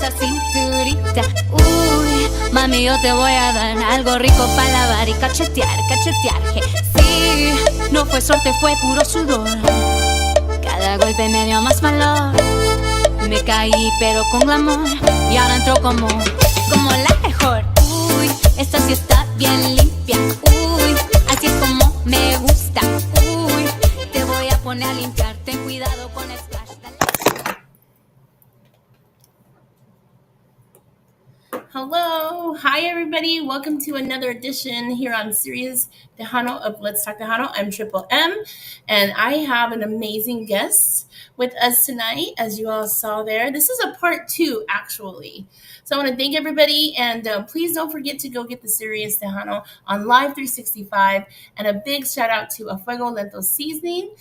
esa cinturita. Uy, mami, yo te voy a dar algo rico para lavar y cachetear, cachetear. Sí, no fue suerte, fue puro sudor. Cada golpe me dio más valor. Me caí pero con glamour y ahora entro como la mejor. Uy, esta sí está bien limpia. Uy, así es como me gusta. Uy, te voy a poner a limpiar. Ten cuidado con el splash. Hello. Hi, everybody. Welcome to another edition here on Sirius Tejano of Let's Talk Tejano. I'm Triple M, and I have an amazing guest with us tonight, as you all saw there. This is a part 2, actually. So I want to thank everybody, and please don't forget to go get the Sirius Tejano on Live 365, and a big shout out to A Fuego Lento Seasoning.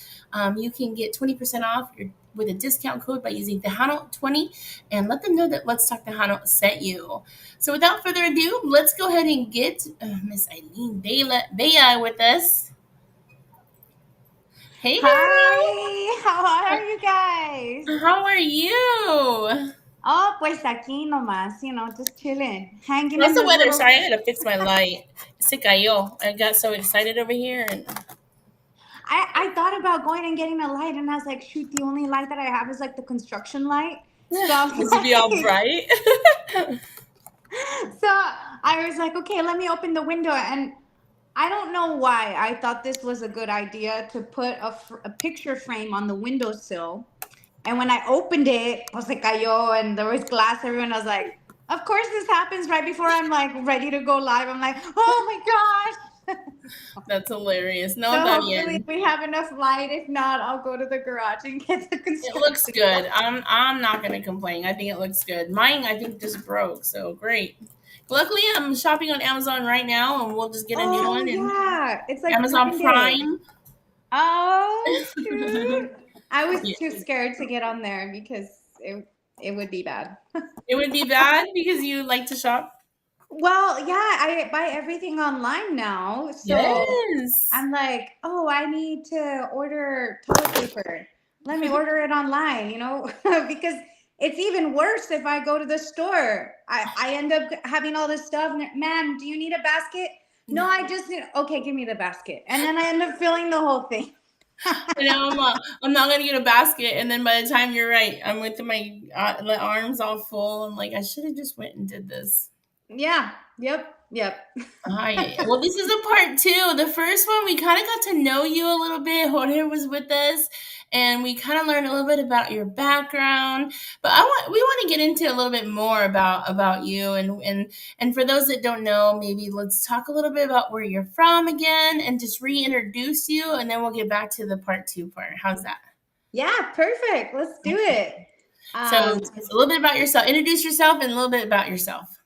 You can get 20% off with a discount code by using Tejano20, and let them know that Let's Talk Tejano sent you. So without further ado, let's go ahead and get Miss Hailyn Bella with us. Hey girl! Hi, how are you guys? How are you? Oh, pues aquí nomás, just chilling, hanging How's in the this weather? little. Sorry, I gotta fix my light. Se cayó. I got so excited over here. And I thought about going and getting a light, and I was like, shoot, the only light that I have is like the construction light. So I was this would be all like, bright. so I was like, okay, let me open the window, and I don't know why I thought this was a good idea to put a picture frame on the windowsill. And when I opened it, pues se cayó and there was glass everywhere. I was like, of course this happens right before I'm like ready to go live. I'm like, oh my gosh. That's hilarious. No, So está hopefully bien. we have enough light. If not, I'll go to the garage and get the It construction. looks good. I'm not gonna complain. I think it looks good. Mine, I think, just broke. So great. Luckily, I'm shopping on Amazon right now, and we'll just get a new one. And Yeah, it's like Amazon Prime Day. Prime. Oh shoot. I was Yeah. too scared to get on there because it would be bad. It would be bad because you like to shop. Well, yeah, I buy everything online now. So Yes. I'm like, oh, I need to order toilet paper. Let me order it online, because it's even worse if I go to the store. I end up having all this stuff. Ma'am, do you need a basket? No, I just need, okay, give me the basket. And then I end up filling the whole thing. And now I'm not gonna get a basket, and then by the time you're right, I'm with my arms all full. I'm like, I should have just went and did this. Yeah. Yep. Hi. Well, this is a part 2. The first one, we kind of got to know you a little bit. Jorge was with us, and we kind of learned a little bit about your background. But we want to get into a little bit more about you, and for those that don't know, maybe let's talk a little bit about where you're from again, and just reintroduce you, and then we'll get back to the part 2 part. How's that? Yeah, perfect. Let's do it. So, just a little bit about yourself. Introduce yourself, and a little bit about yourself.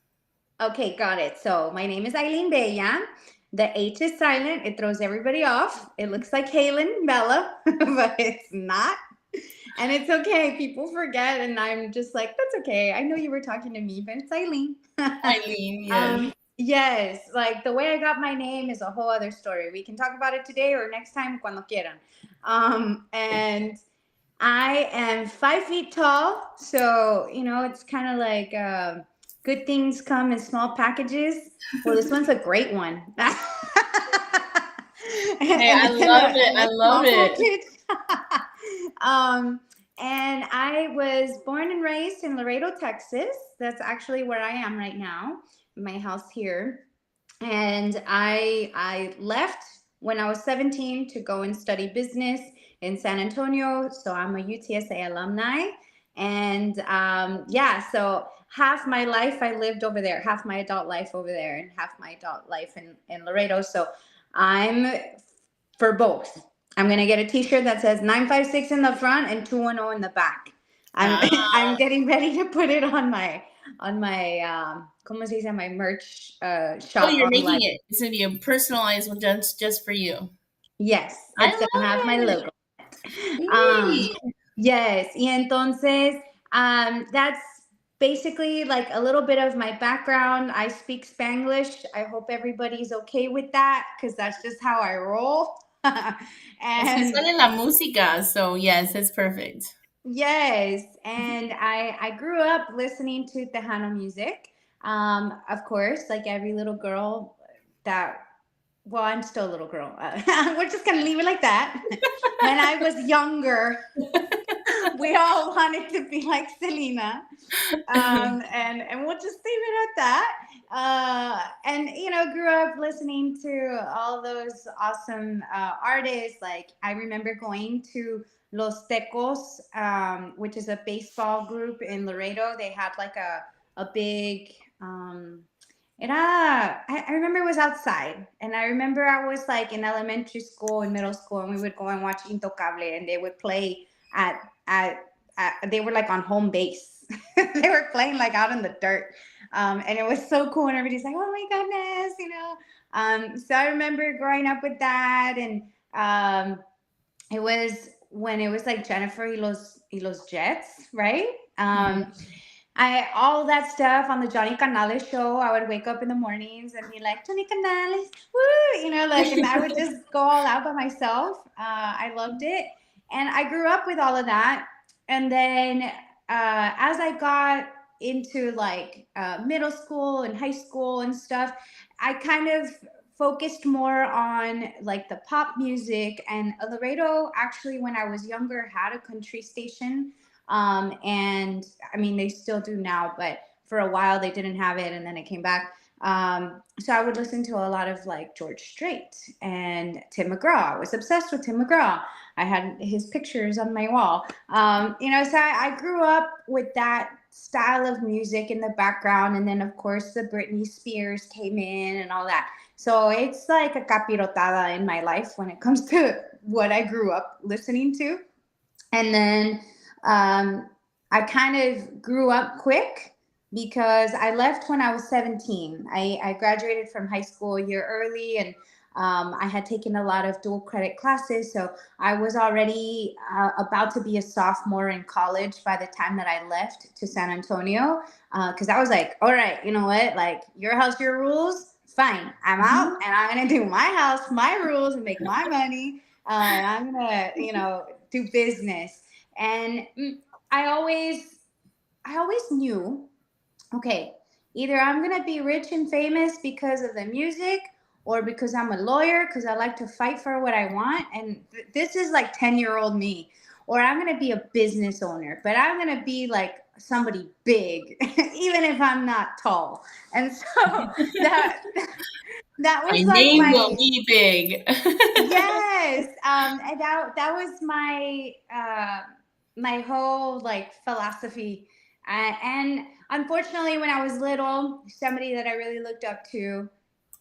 Okay, got it. So my name is Hailyn Bella. The H is silent. It throws everybody off. It looks like Hailyn Bella, but it's not. And it's okay. People forget, and I'm just like, that's okay. I know you were talking to me, but it's Hailyn. Hailyn, yes. Yes, like the way I got my name is a whole other story. We can talk about it today or next time, cuando quieran. And I am 5 feet tall, so it's kind of like good things come in small packages. Well, this one's a great one. Hey, I love it. I love it. And I was born and raised in Laredo, Texas. That's actually where I am right now, my house here. And I left when I was 17 to go and study business in San Antonio. So I'm a UTSA alumni. And so half my life I lived over there, half my adult life over there, and half my adult life in Laredo. So I'm for both. I'm going to get a t-shirt that says 956 in the front and 210 in the back. I'm getting ready to put it on my ¿cómo se dice? My merch shop. Oh, you're making it. It's going to be a personalized one just for you. Yes. It's going to have my logo. Yes. Y entonces, that's basically like a little bit of my background. I speak Spanglish. I hope everybody's okay with that because that's just how I roll. And la música, so yes, it's perfect. Yes, and I grew up listening to Tejano music. Of course, like every little girl that, well, I'm still a little girl. We're just gonna leave it like that. When I was younger, we all wanted to be like Selena, and we'll just leave it at that. And grew up listening to all those awesome artists. Like I remember going to Los Tecos, which is a baseball group in Laredo. They had like a big. I remember it was outside, and I remember I was like in elementary school and middle school, and we would go and watch Intocable, and they would play at at, they were like on home base. They were playing like out in the dirt, and it was so cool. And everybody's like, "Oh my goodness!" So I remember growing up with that, and it was when it was like Jennifer y los Jets, right? I all that stuff on the Johnny Canales show. I would wake up in the mornings and be like, Johnny Canales, woo, like, and I would just go all out by myself. I loved it, and I grew up with all of that. And then as I got into like middle school and high school and stuff, I kind of focused more on like the pop music. And Laredo actually, when I was younger, had a country station, and I mean, they still do now, but for a while they didn't have it, and then it came back. So I would listen to a lot of like George Strait and Tim McGraw. I was obsessed with Tim McGraw. I had his pictures on my wall. So I grew up with that style of music in the background. And then, of course, the Britney Spears came in and all that. So it's like a capirotada in my life when it comes to what I grew up listening to. And then I kind of grew up quick because I left when I was 17. I graduated from high school a year early, and I had taken a lot of dual credit classes. So I was already about to be a sophomore in college by the time that I left to San Antonio. Because I was like, all right, you know what? Like, your house, your rules. Fine. I'm out, and I'm going to do my house, my rules, and make my money. And I'm going to, do business. And I always knew, okay, either I'm going to be rich and famous because of the music, or because I'm a lawyer, because I like to fight for what I want. And this is like 10-year-old me. Or I'm going to be a business owner, but I'm going to be like somebody big, even if I'm not tall. And so that that My was like name will my, be big. yes, and that was my whole like philosophy. And unfortunately, when I was little, somebody that I really looked up to,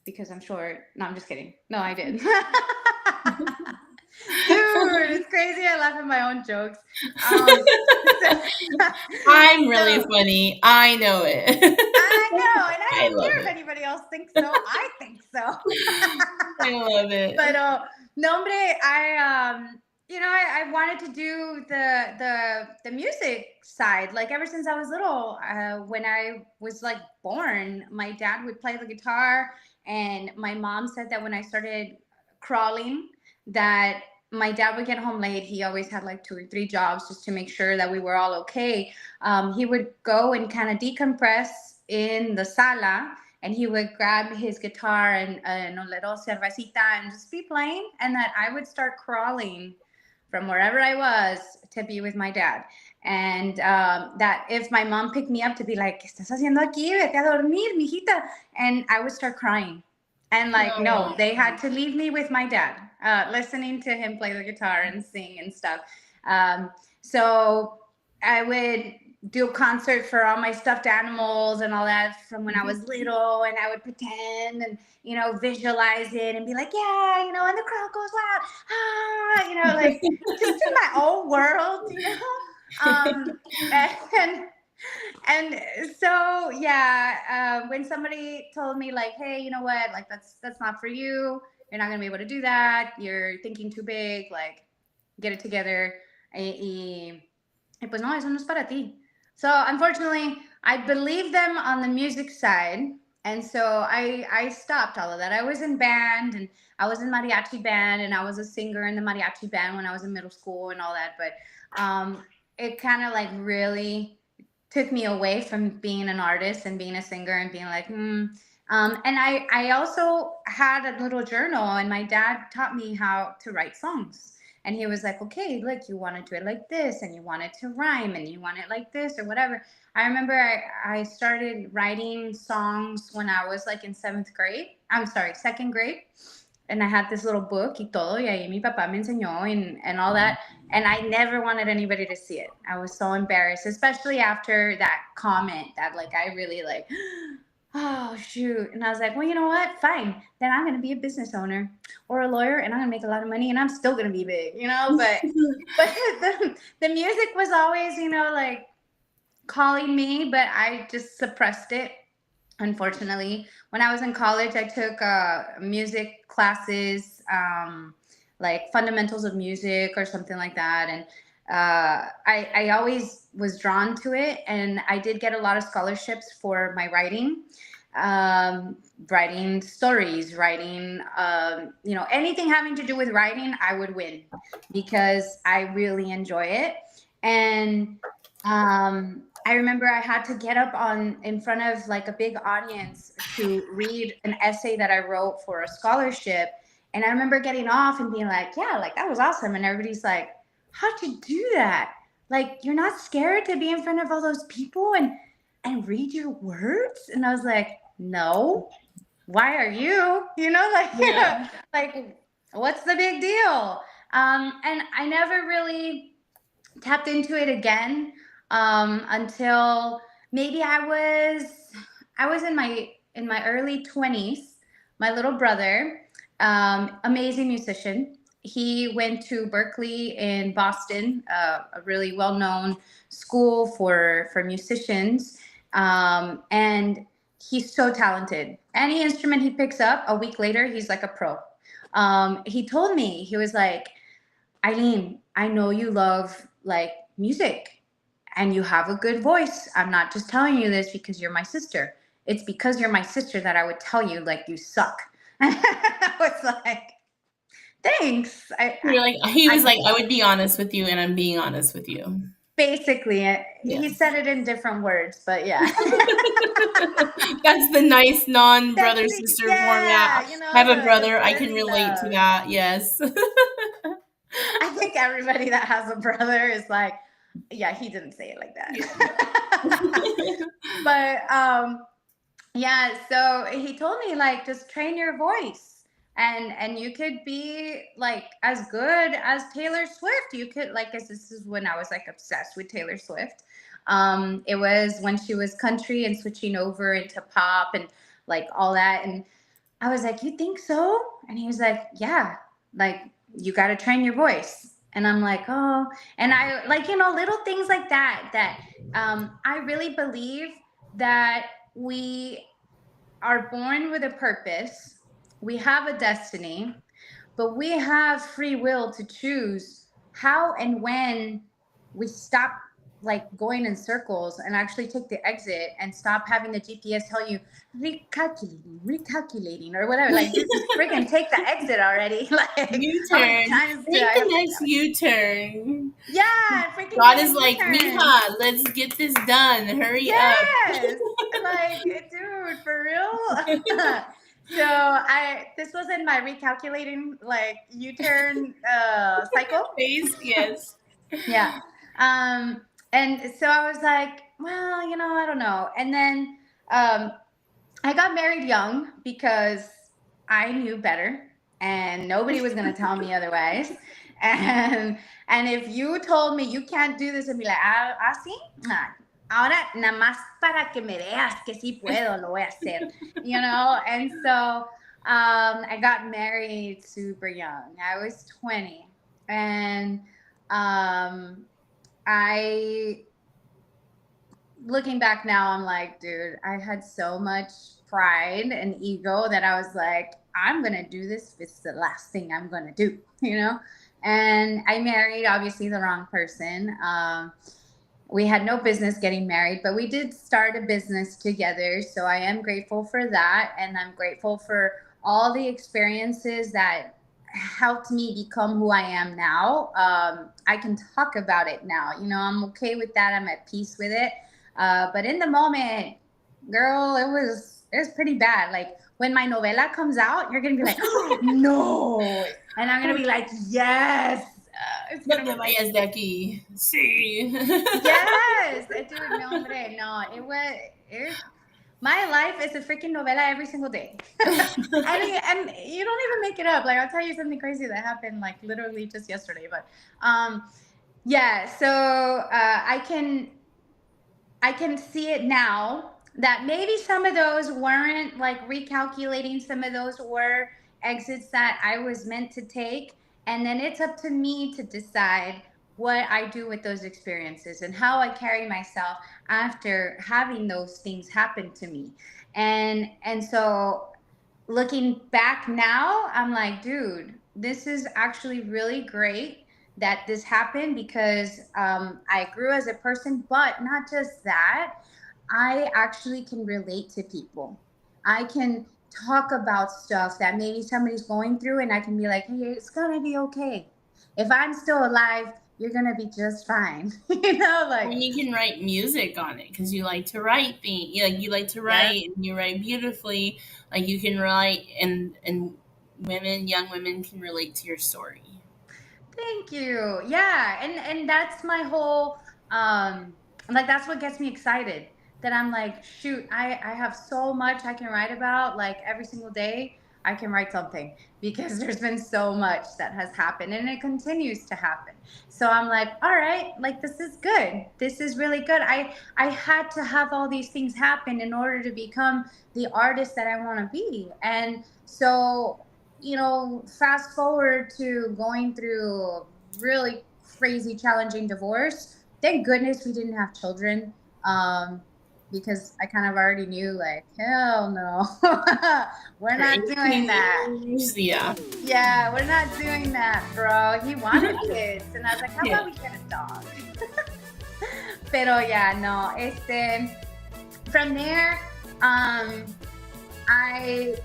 because I'm short. No, I'm just kidding. No, I did. Dude, it's crazy. I laugh at my own jokes. I'm really So funny. I know it. I know, and I I don't love care if it. anybody else thinks so. I think so. I love it. But no, hombre, I wanted to do the music side. Like ever since I was little, when I was like born, my dad would play the guitar, and my mom said that when I started crawling, that my dad would get home late. He always had like 2 or 3 jobs just to make sure that we were all okay. He would go and kind of decompress in the sala, and he would grab his guitar and a little cervecita and just be playing, and that I would start crawling from wherever I was to be with my dad. And that if my mom picked me up to be like, ¿Qué estás haciendo aquí? Vete a dormir, mijita. And I would start crying. And like, no, they had to leave me with my dad, listening to him play the guitar and sing and stuff. So I would do a concert for all my stuffed animals and all that from when I was little, and I would pretend and visualize it and be like, yeah, and the crowd goes loud, like just in my own world, and and so yeah, when somebody told me like, hey, you know what, like that's not for you, you're not gonna be able to do that, you're thinking too big, like get it together, y pues no, eso no es para ti. So unfortunately, I believed them on the music side, and so I stopped all of that. I was in band, and I was in mariachi band, and I was a singer in the mariachi band when I was in middle school and all that. But it kind of like really took me away from being an artist and being a singer and being like, and I also had a little journal, and my dad taught me how to write songs. And he was like, okay, look, you want to do it like this, and you want it to rhyme, and you want it like this, or whatever. I remember I started writing songs when I was like in seventh grade. I'm sorry, second grade. And I had this little book y todo, y ahí mi papá me enseñó and all that. And I never wanted anybody to see it. I was so embarrassed, especially after that comment that like I really like, oh shoot. And I was like, well, you know what? Fine. Then I'm gonna be a business owner or a lawyer, and I'm gonna make a lot of money, and I'm still gonna be big, you know? But the music was always, you know, like calling me, but I just suppressed it. Unfortunately, when I was in college, I took music classes, like fundamentals of music or something like that, and I always was drawn to it, and I did get a lot of scholarships for my writing, writing stories, writing, you know, anything having to do with writing, I would win because I really enjoy it. And I remember I had to get up on in front of like a big audience to read an essay that I wrote for a scholarship. And I remember getting off and being like, yeah, like that was awesome. And everybody's like, how'd you do that? Like, you're not scared to be in front of all those people and read your words? And I was like, no, why are you? You know, like, Yeah. like, what's the big deal? And I never really tapped into it again until maybe I was in my early 20s. My little brother, amazing musician. He went to Berkeley in Boston, a really well known school for musicians, and he's so talented. Any instrument he picks up, a week later, he's like a pro. He told me, he was like, Eileen, I know you love like music and you have a good voice. I'm not just telling you this because you're my sister. It's because you're my sister that I would tell you like you suck. I was like, thanks. You're like, he was I like, I would be honest with you, and I'm being honest with you. basically he Yes. said it in different words, but yeah. That's the nice That's non-brother the, sister format. yeah, you I know, have a the brother. I can brotherly relate to love. that. Yes. I think everybody that has a brother is like, yeah, he didn't say it like that. But yeah, so he told me like just train your voice, and you could be like as good as Taylor Swift. You could like, 'cause this is when I was like obsessed with Taylor Swift. It was when she was country and switching over into pop and like all that. And I was like, you think so? And he was like, yeah, like you got to train your voice. And I'm like, oh, and I like, you know, little things like that, I really believe that we are born with a purpose. We have a destiny, but we have free will to choose how and when we stop like going in circles and actually take the exit and stop having the GPS tell you recalculating or whatever. Like, dude, just freaking take the exit already. Like, how many U-turn. times do Make I the have to next tell you? U-turn. Yeah, freaking God make a is like, U-turn. Mija, let's get this done. Hurry up. Yes, like, dude, for real. So this was in my recalculating like U-turn cycle. Face, yes. Yeah. And so I was like, well, you know, I don't know. And then um, I got married young because I knew better and nobody was going to tell me otherwise. And if you told me you can't do this, I'd be like, ah, sí, nah. Ahora, nada más para que me veas que sí puedo, lo voy a hacer, you know? And so I got married super young. I was 20. And I looking back now, I'm like, dude, I had so much pride and ego that I was like, I'm gonna do this if it's the last thing I'm gonna do, you know? And I married obviously the wrong person. We had no business getting married, but we did start a business together. So I am grateful for that. And I'm grateful for all the experiences that helped me become who I am now. I can talk about it now. I'm okay with that. I'm at peace with it. But in the moment, girl, it was pretty bad. Like when my novela comes out, you're gonna be like, oh, no, and I'm gonna be like, yes. It's No gonna te be vayas de aquí. Sí. yes, dude. No, hombre, no. My life is a freaking novela every single day. And you don't even make it up. Like I'll tell you something crazy that happened like literally just yesterday. But yeah, so I can see it now that maybe some of those weren't like recalculating, some of those were exits that I was meant to take. And then it's up to me to decide what I do with those experiences and how I carry myself after having those things happen to me. And so looking back now, I'm like, dude, this is actually really great that this happened because I grew as a person, but not just that, I actually can relate to people. I can talk about stuff that maybe somebody's going through, and I can be like, hey, it's gonna be okay. If I'm still alive, you're gonna be just fine. Like, And you can write music on it because you like to write things. You like to yeah. write, and you write beautifully. Like you can write, and young women can relate to your story. Thank you. Yeah, and that's my whole like that's what gets me excited. That I'm like, shoot, I have so much I can write about. Like every single day, I can write something because there's been so much that has happened and it continues to happen. So I'm like, all right, like this is good. This is really good. I had to have all these things happen in order to become the artist that I want to be. And so fast forward to going through a really crazy, challenging divorce. Thank goodness we didn't have children, because I kind of already knew, like, hell no, we're For not doing 18 that. years, yeah. Yeah, we're not doing that, bro. He wanted kids, and I was like, how Yeah. about we get a dog? Pero yeah, no. From there, I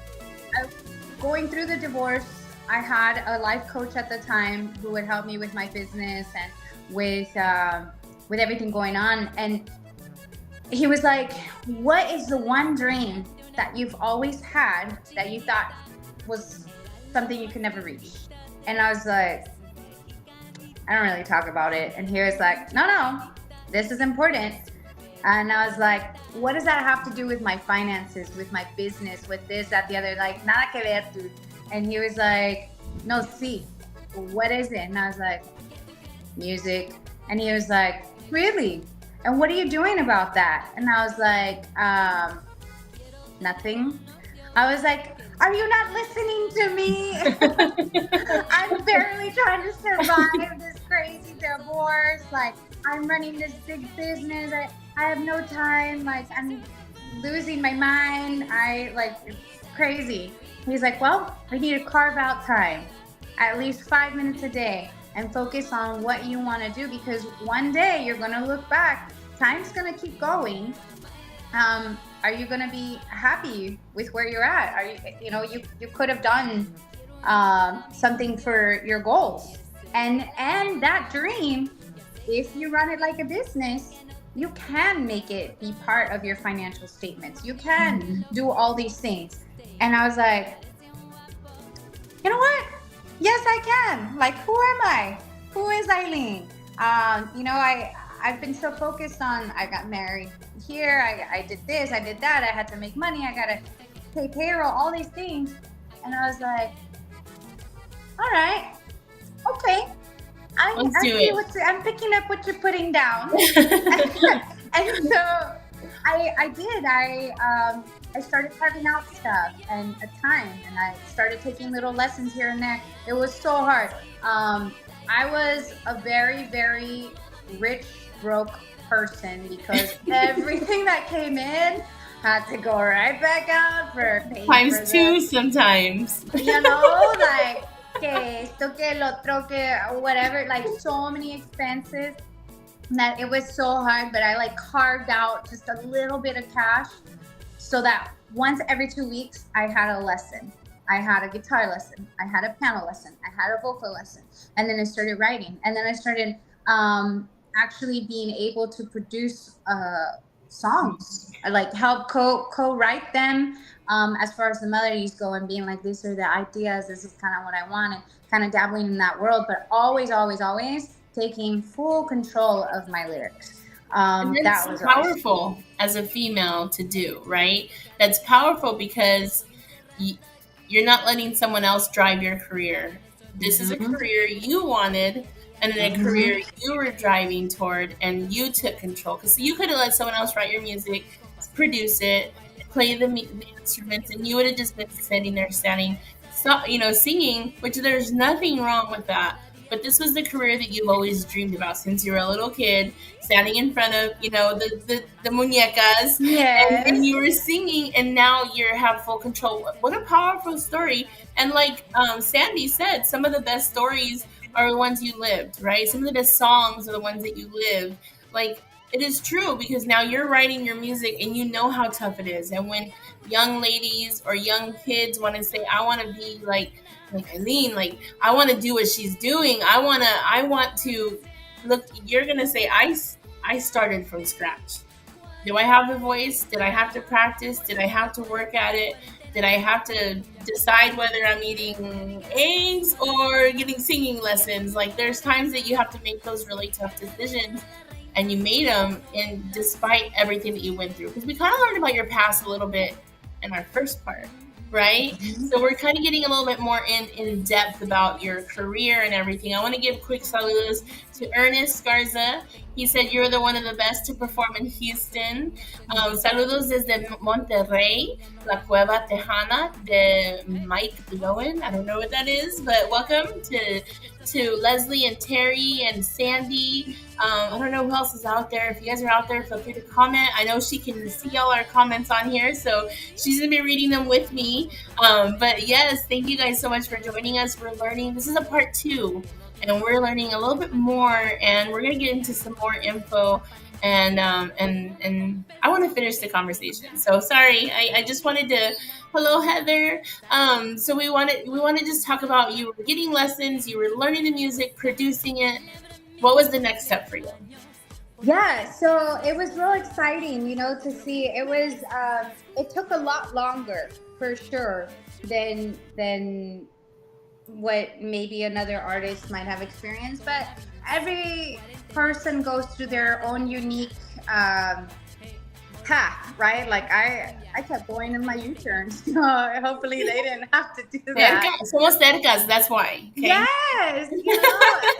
going through the divorce, I had a life coach at the time who would help me with my business and with everything going on. And he was like, "What is the one dream that you've always had that you thought was something you could never reach?" And I was like, "I don't really talk about it." And he was like, "No, this is important." And I was like, what does that have to do with my finances, with my business, with this, that, the other? Like, nada que ver, dude. And he was like, no, see, what is it? And I was like, music. And he was like, really? And what are you doing about that? And I was like, nothing. I was like, are you not listening to me? I'm barely trying to survive this crazy divorce. Like, I'm running this big business. I have no time. Like, I'm losing my mind. It's crazy. He's like, well, we need to carve out time, at least 5 minutes a day, and focus on what you want to do, because one day you're going to look back. Time's going to keep going. Are you going to be happy with where you're at? Are you could have done something for your goals, and that dream, if you run it like a business, you can make it be part of your financial statements. You can do all these things. And I was like, you know what? Yes, I can. Like, who am I? Who is Hailyn? I've been so focused on, I got married here, I did this, I did that, I had to make money, I gotta pay payroll, all these things. And I was like, all right, okay. I'm picking up what you're putting down. And so I did. I started carving out stuff and a time, and I started taking little lessons here and there. It was so hard. I was a very, very rich, broke person because everything that came in had to go right back out for paying Times for two sometimes. like, que esto, que el otro, que whatever, like so many expenses that it was so hard. But I like carved out just a little bit of cash so that once every 2 weeks I had a lesson. I had a guitar lesson, I had a piano lesson, I had a vocal lesson, and then I started writing, and then I started actually being able to produce songs, like help co-write them, as far as the melodies go, and being like, these are the ideas, this is kind of what I want, and kind of dabbling in that world, but always, always, always taking full control of my lyrics. And that's That was always powerful as a female to do, right? That's powerful because you're not letting someone else drive your career. This is a career you wanted, and then a career you were driving toward, and you took control. Because you could have let someone else write your music, produce it, play the instruments, and you would have just been sitting there, singing. Which there's nothing wrong with that. But this was the career that you've always dreamed about since you were a little kid, standing in front of, the muñecas, yes. and you were singing, and now you have full control. What a powerful story. And like Sandy said, some of the best stories are the ones you lived, right? Some of the best songs are the ones that you live. Like, it is true, because now you're writing your music and you know how tough it is. And when young ladies or young kids want to say, I want to be like Hailyn, like I want to do what she's doing. I want to look, you're going to say, I started from scratch. Do I have the voice? Did I have to practice? Did I have to work at it? Did I have to decide whether I'm eating eggs or getting singing lessons? Like, there's times that you have to make those really tough decisions, and you made them, and despite everything that you went through. Because we kind of learned about your past a little bit in our first part, right? So we're kind of getting a little bit more in depth about your career and everything. I want to give quick saludos to Ernest Garza. He said you're one of the best to perform in Houston. Saludos desde Monterrey, La Cueva Tejana de Mike Lowen. I don't know what that is, but welcome to Leslie and Terry and Sandy. I don't know who else is out there. If you guys are out there, feel free to comment. I know she can see all our comments on here, so she's going to be reading them with me. But yes, thank you guys so much for joining us. We're learning. This is a part 2, and we're learning a little bit more, and we're going to get into some more info. And I want to finish the conversation. So sorry, I just wanted to. Hello, Heather. So we want to just talk about, you were getting lessons, you were learning the music, producing it. What was the next step for you? Yeah, so it was real exciting, to see. It was it took a lot longer, for sure, than what maybe another artist might have experienced, but every person goes through their own unique path, right? Like I kept going in my U-turns. Hopefully they didn't have to do that. Somos cercas, that's why. Okay? Yes,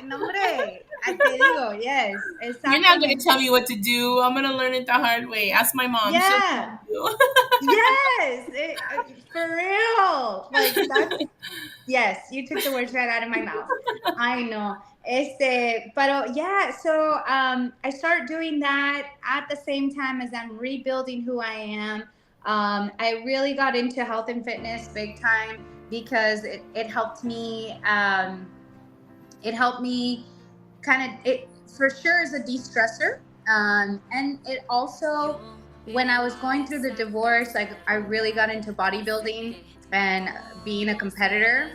nombre, I te digo, yes. Exactly. You're not going to tell me what to do. I'm going to learn it the hard way. Ask my mom. Yeah. Yes, for real. Like that's, yes, you took the words right out of my mouth. I know. But yeah, so I started doing that at the same time as I'm rebuilding who I am. I really got into health and fitness big time because it helped me. It helped me it for sure is a de-stressor. And it also, when I was going through the divorce, like I really got into bodybuilding and being a competitor,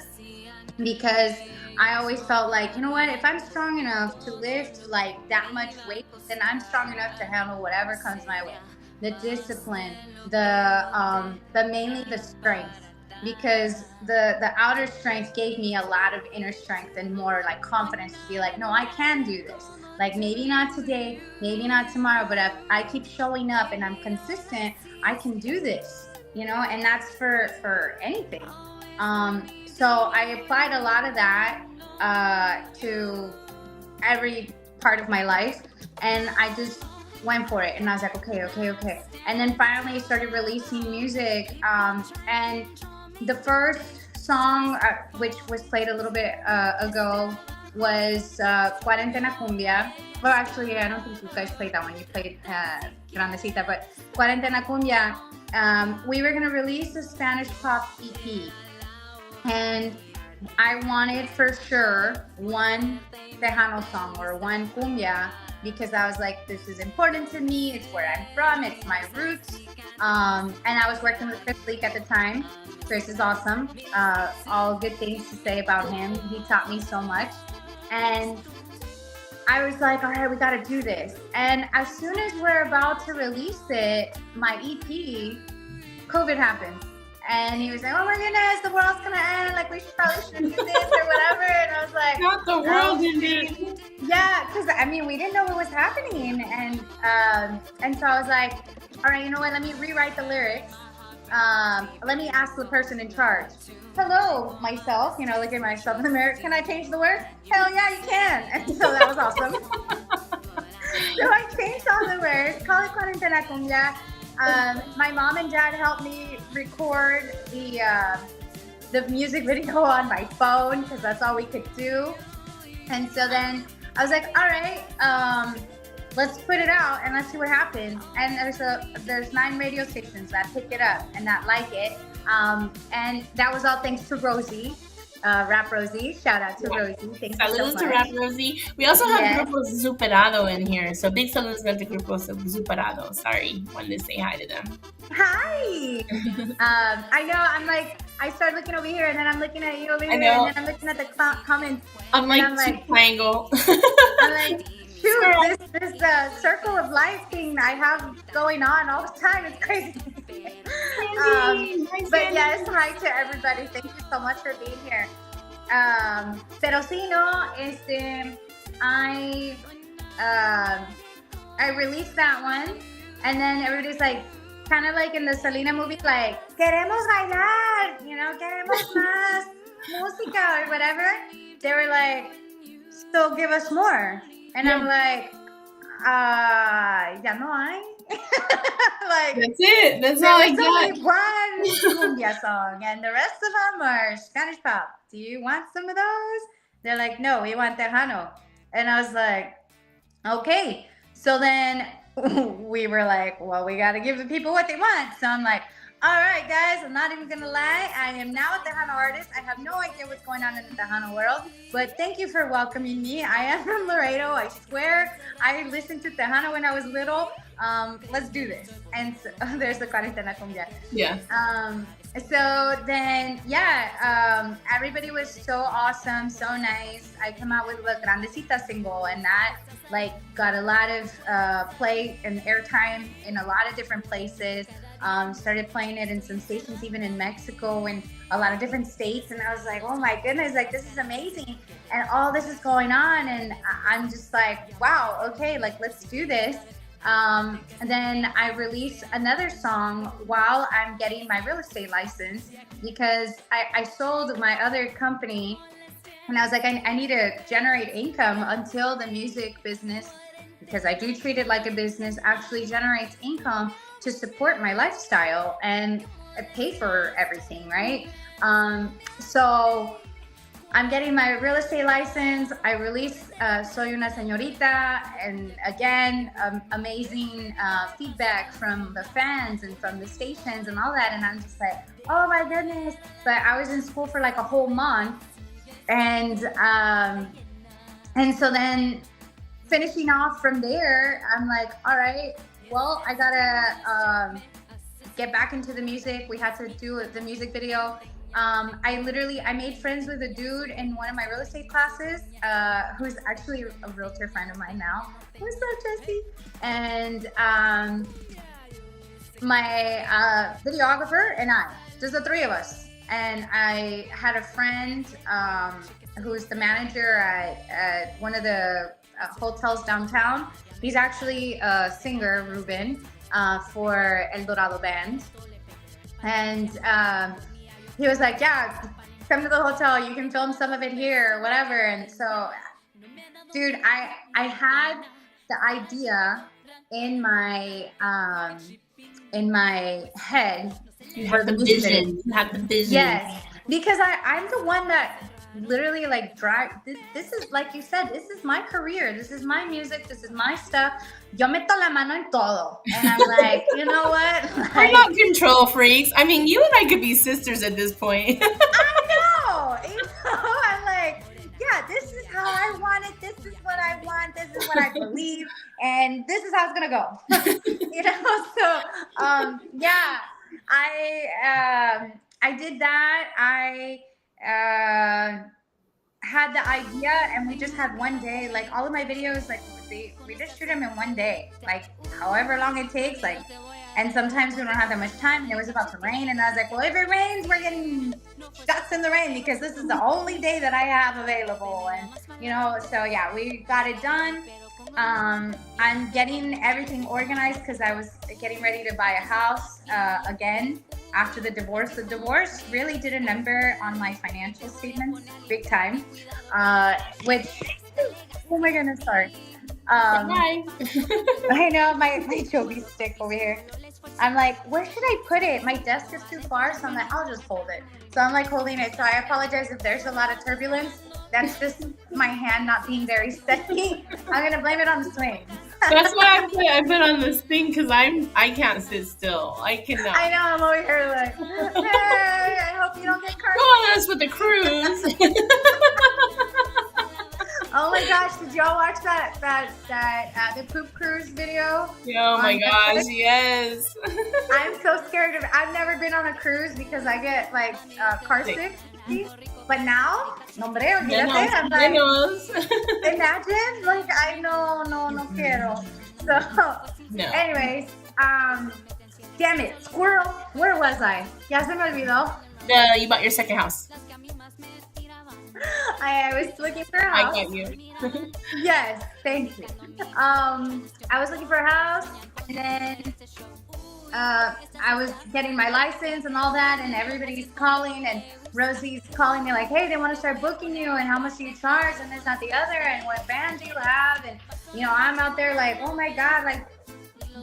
because I always felt like, you know what, if I'm strong enough to lift like that much weight, then I'm strong enough to handle whatever comes my way. The discipline, the mainly the strength, because the outer strength gave me a lot of inner strength and more like confidence to be like, no, I can do this. Like maybe not today, maybe not tomorrow, but if I keep showing up and I'm consistent, I can do this, and that's for anything. So I applied a lot of that to every part of my life, and I just went for it. And I was like, okay. And then finally started releasing music. And the first song, which was played a little bit ago, was Cuarentena Cumbia. Well, actually, I don't think you guys played that one. You played Grandecita, but Cuarentena Cumbia, we were going to release a Spanish pop EP. And I wanted for sure one Tejano song or one cumbia because I was like, this is important to me. It's where I'm from. It's my roots. And I was working with Chris Leak at the time. Chris is awesome. All good things to say about him. He taught me so much. And I was like, all right, we got to do this. And as soon as we're about to release it, my EP, COVID happened. And he was like, oh my goodness, the world's going to end. Like, we probably shouldn't do this or whatever. And I was like, not the world ending. Yeah, because I mean, we didn't know what was happening. And so I was like, all right, you know what? Let me rewrite the lyrics. Let me ask the person in charge. Hello, myself, look at myself in the mirror. Can I change the words? Hell yeah, you can. And so that was awesome. So I changed all the words. Call it Cuarentena Cumbia. My mom and dad helped me record the music video on my phone because that's all we could do. And so then I was like, all right, let's put it out and let's see what happens. And there's 9 radio stations that pick it up and that like it. And that was all thanks to Rosie, Rap Rosie. Shout out to Rosie. Thank you so much. to Rap Rosie. We also have Grupo Zuperado in here. So big saludos to Grupo Zuperado. Sorry, wanted to say hi to them. Hi. I know. I'm like, I start looking over here and then I'm looking at you over here and then I'm looking at the comments. I'm like triangle. I'm like, shoot, this circle of life thing I have going on all the time is crazy. But yes, hi to everybody. Thank you so much for being here. Pero si no, I released that one, and then everybody's like, kind of like in the Selena movie, like, queremos bailar, queremos más música or whatever. They were like, so give us more. And I'm like, ya no hay. Like, that's it. That's all I got. There's only one cumbia song, and the rest of them are Spanish pop. Do you want some of those? They're like, no, we want Tejano. And I was like, okay. So then we were like, well, we got to give the people what they want. So I'm like, all right, guys, I'm not even going to lie. I am now a Tejano artist. I have no idea what's going on in the Tejano world, but thank you for welcoming me. I am from Laredo. I swear I listened to Tejano when I was little. Let's do this. And so, there's the Cuarentena Cumbia. Yeah. So then, everybody was so awesome, so nice. I came out with La Grandecita single, and that got a lot of play and airtime in a lot of different places. Started playing it in some stations, even in Mexico and a lot of different states. And I was like, oh my goodness, this is amazing. And all this is going on. And I'm just like, wow, okay, let's do this. And then I released another song while I'm getting my real estate license, because I sold my other company, and I was like, I need to generate income until the music business, because I do treat it like a business, actually generates income to support my lifestyle and pay for everything, right? So I'm getting my real estate license. I released Soy Una Señorita, and again, amazing feedback from the fans and from the stations and all that. And I'm just like, oh my goodness. But I was in school for a whole month. And so then finishing off from there, I'm like, all right, well, I gotta get back into the music. We had to do the music video. I made friends with a dude in one of my real estate classes, who's actually a realtor friend of mine now. What's up, Jesse? And my videographer and I, just the 3 of us. And I had a friend who's the manager at one of the hotels downtown. He's actually a singer, Ruben, for El Dorado Band. And he was like, yeah, come to the hotel. You can film some of it here or whatever. And so, dude, I had the idea in my head. You have the vision. You have the vision. Yes, because I'm the one that literally drive. This is, like you said, this is my career. This is my music. This is my stuff. Yo meto la mano en todo. And I'm like, you know what? We're not control freaks. I mean, you and I could be sisters at this point. I know. I'm like, yeah, this is how I want it. This is what I want. This is what I believe, and this is how it's gonna go. So yeah, I did that. I had the idea, and we just had one day. Like all of my videos, like we just shoot them in one day, like however long it takes, like. And sometimes we don't have that much time, and it was about to rain, and I was like, well, if it rains, we're getting shots in the rain because this is the only day that I have available. And, so yeah, we got it done. I'm getting everything organized because I was getting ready to buy a house again after the divorce. The divorce really did a number on my financial statements, big time, which, oh my goodness, sorry. Hi. I know, my Joby stick over here. I'm like, where should I put it? My desk is too far, so I'm like, I'll just hold it. So I'm like holding it. So I apologize if there's a lot of turbulence. That's just my hand not being very steady. I'm gonna blame it on the swing. That's why I put on this thing because I can't sit still. I cannot. I know, I'm over here like, hey, I hope you don't get car. Go on us with the cruise. Oh my gosh, did y'all watch that the poop cruise video? Oh my gosh, yes. I'm so scared of it. I've never been on a cruise because I get like car sick. But now, hombre, olvídate. I'm like, imagine, like, I no quiero. So, anyways, damn it, squirrel, where was I? Ya se me olvidó. You bought your second house. I was looking for a house. I get you. Yes, thank you. I was looking for a house, and then I was getting my license and all that, and everybody's calling, and Rosie's calling me like, hey, they want to start booking you, and how much do you charge, and this, not the other, and what band do you have? And I'm out there like, oh my God, like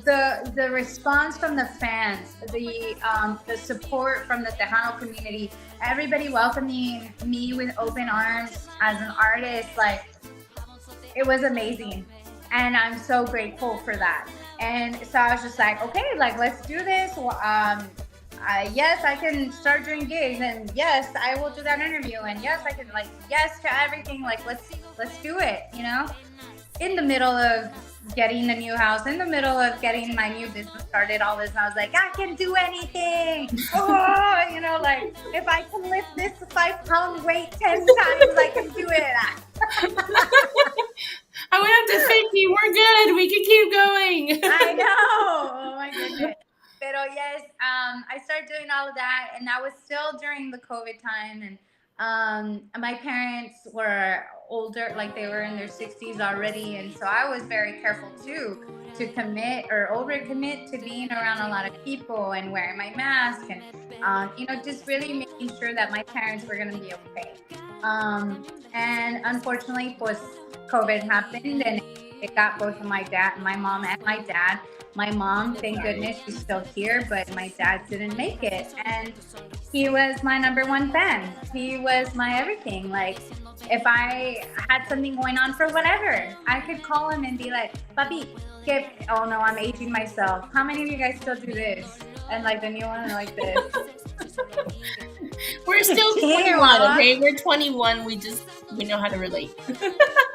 the response from the fans, the support from the Tejano community, everybody welcoming me with open arms as an artist, like it was amazing. And I'm so grateful for that. And so I was just like, okay, like, let's do this. Yes, I can start doing gigs, and yes, I will do that interview, and yes, I can, like, yes to everything. Like, let's do it, in the middle of getting the new house, in the middle of getting my new business started, all this, and I was like, I can do anything. Like, if I can lift this 5-pound weight 10 times, I can do it. I went up to 50. We're good. We can keep going. I know. Oh my goodness. Pero yes, I started doing all of that, and that was still during the COVID time, and my parents were older, like they were in their 60s already, and so I was very careful too to commit or overcommit to being around a lot of people and wearing my mask, and just really making sure that my parents were going to be okay. And unfortunately, pues COVID happened, and it got both of my mom and my dad. My mom, thank goodness, she's still here, but my dad didn't make it. And he was my number one fan. He was my everything. Like, if I had something going on for whatever, I could call him and be like, Papi, oh no, I'm aging myself. How many of you guys still do this? And like the new one, like this. We're still 21, okay? We're 21. We know how to relate.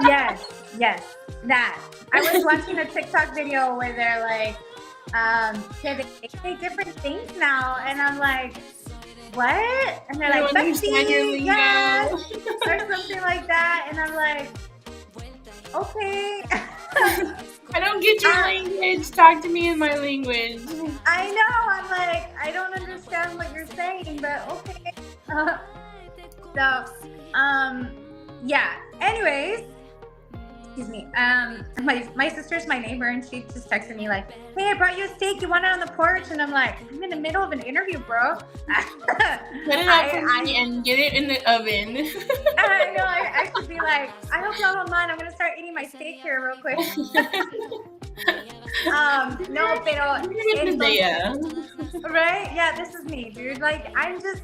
Yes, that. I was watching a TikTok video where they're like, they say different things now, and I'm like, what? And they're like, Betsy, yes, or something like that, and I'm like, okay. I don't get your language. Talk to me in my language. I know. I'm like, I don't understand what you're saying, but okay. Yeah. Anyways, excuse me. My sister's my neighbor, and she just texted me like, hey, I brought you a steak. You want it on the porch? And I'm like, I'm in the middle of an interview, bro. Put it up for me and get it in the oven. I know. I should be like, I hope y'all don't mind. I'm gonna start eating my steak here real quick. No, pero right? Yeah, this is me, dude. Like, I'm just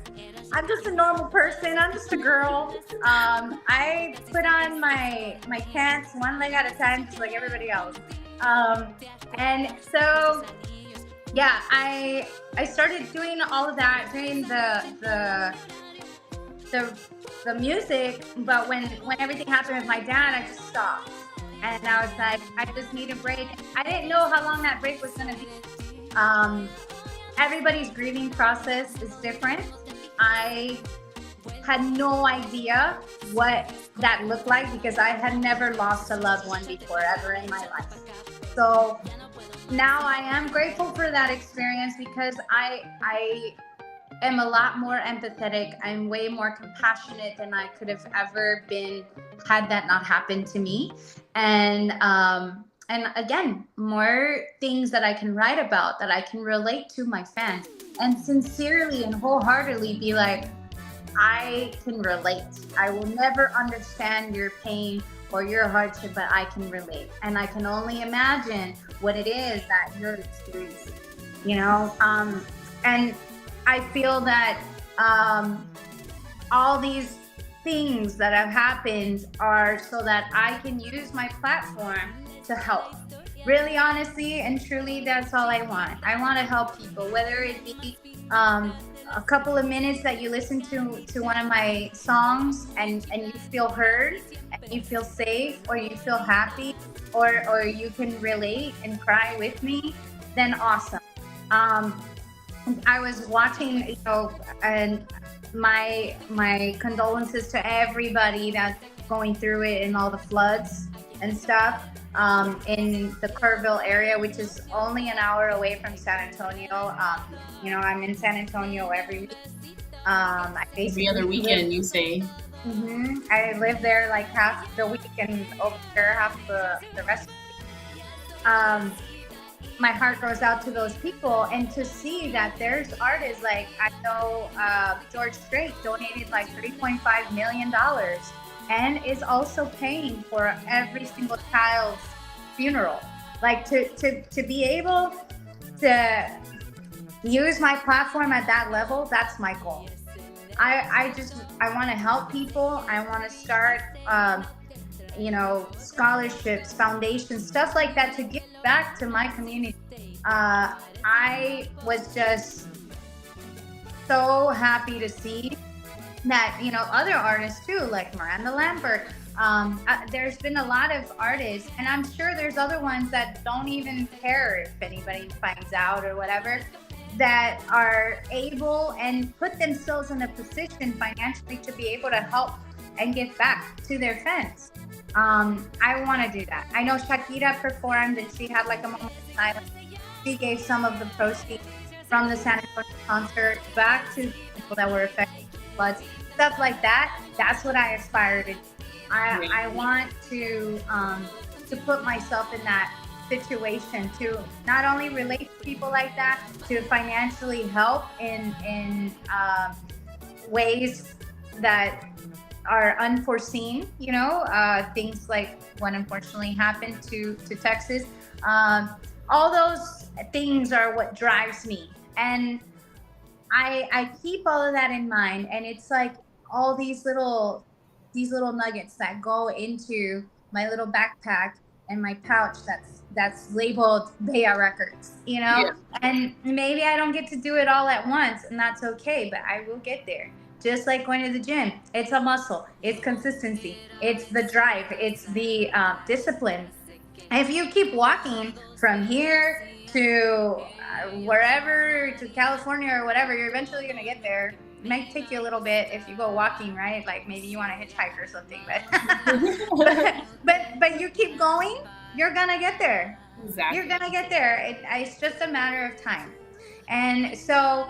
a normal person. I'm just a girl. I put on my pants one leg at a time, just like everybody else. And so, yeah, I started doing all of that, doing the the music, but when everything happened with my dad, I just stopped. And I was like, I just need a break. I didn't know how long that break was going to be. Everybody's grieving process is different. I had no idea what that looked like because I had never lost a loved one before ever in my life. So now I am grateful for that experience because I am a lot more empathetic. I'm way more compassionate than I could have ever been had that not happened to me. And again, more things that I can write about, that I can relate to my fans and sincerely and wholeheartedly be like, I can relate. I will never understand your pain or your hardship, but I can relate. And I can only imagine what it is that you're experiencing, you know? And I feel that all these things that have happened are so that I can use my platform to help. Really, honestly, and truly, that's all I want. I want to help people, whether it be a couple of minutes that you listen to one of my songs and you feel heard and you feel safe or you feel happy or you can relate and cry with me, then awesome. I was watching, you know, and my condolences to everybody that's going through it and all the floods and stuff in the Kerrville area, which is only an hour away from San Antonio. You know, I'm in San Antonio every week. Every other weekend, you say? Mm-hmm. I live there like half the week and over there half the rest of the week. My heart goes out to those people, and to see that there's artists like, I know George Strait donated like $3.5 million and is also paying for every single child's funeral. Like to be able to use my platform at that level, that's my goal. I want to help people. I want to start you know, scholarships, foundations, stuff like that to give back to my community. I was just so happy to see that, you know, other artists too, like Miranda Lambert. There's been a lot of artists, and I'm sure there's other ones that don't even care if anybody finds out or whatever, that are able and put themselves in a position financially to be able to help and give back to their fans. I want to do that. I know Shakira performed and she had like a moment of silence. She gave some of the proceeds from the San Antonio concert back to people that were affected by floods, stuff like that. That's what I aspire to do. I want to put myself in that situation, to not only relate to people like that, to financially help in ways that are unforeseen, you know, things like what unfortunately happened to Texas. All those things are what drives me. And I keep all of that in mind. And it's like all these little nuggets that go into my little backpack and my pouch that's labeled Bea Records, you know? Yeah. And maybe I don't get to do it all at once, and that's okay, but I will get there. Just like going to the gym, it's a muscle, it's consistency, it's the drive, it's the discipline. If you keep walking from here to wherever, to California or whatever, you're eventually going to get there. It might take you a little bit if you go walking, right? Like maybe you want to hitchhike or something, but you keep going, you're going to get there. Exactly. You're going to get there. It's just a matter of time. And so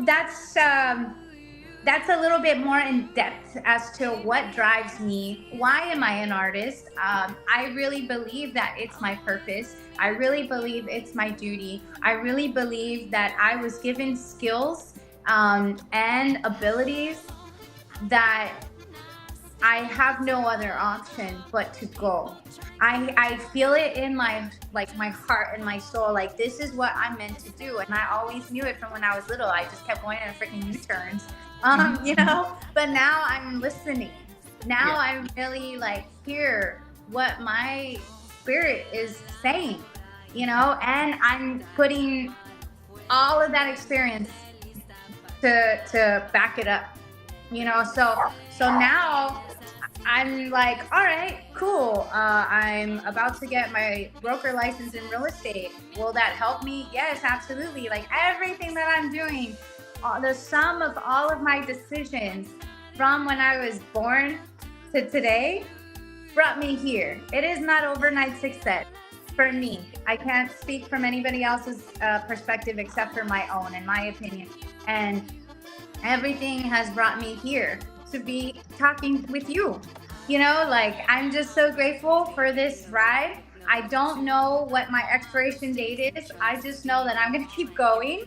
that's a little bit more in depth as to what drives me. Why am I an artist? I really believe that it's my purpose. I really believe it's my duty. I really believe that I was given skills and abilities that I have no other option but to go. I feel it in my heart and my soul, like this is what I'm meant to do. And I always knew it from when I was little. I just kept going in freaking U-turns. You know, but now I'm listening. Now I really like hear what my spirit is saying, you know, and I'm putting all of that experience to back it up. So now I'm like, all right, cool. I'm about to get my broker license in real estate. Will that help me? Yes, absolutely. Like everything that I'm doing, the sum of all of my decisions from when I was born to today brought me here. It is not overnight success for me. I can't speak from anybody else's perspective except for my own, in my opinion. And everything has brought me here to be talking with you. Like I'm just so grateful for this ride. I don't know what my expiration date is. I just know that I'm going to keep going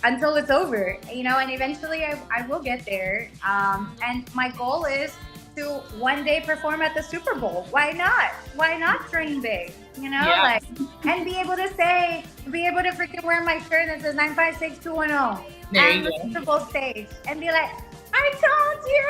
until it's over, and eventually I will get there. And my goal is to one day perform at the Super Bowl. Why not? Why not dream big? Yeah. Like, and be able to freaking wear my shirt that says 956210 There and you the go. Super Bowl stage and be like, I told you.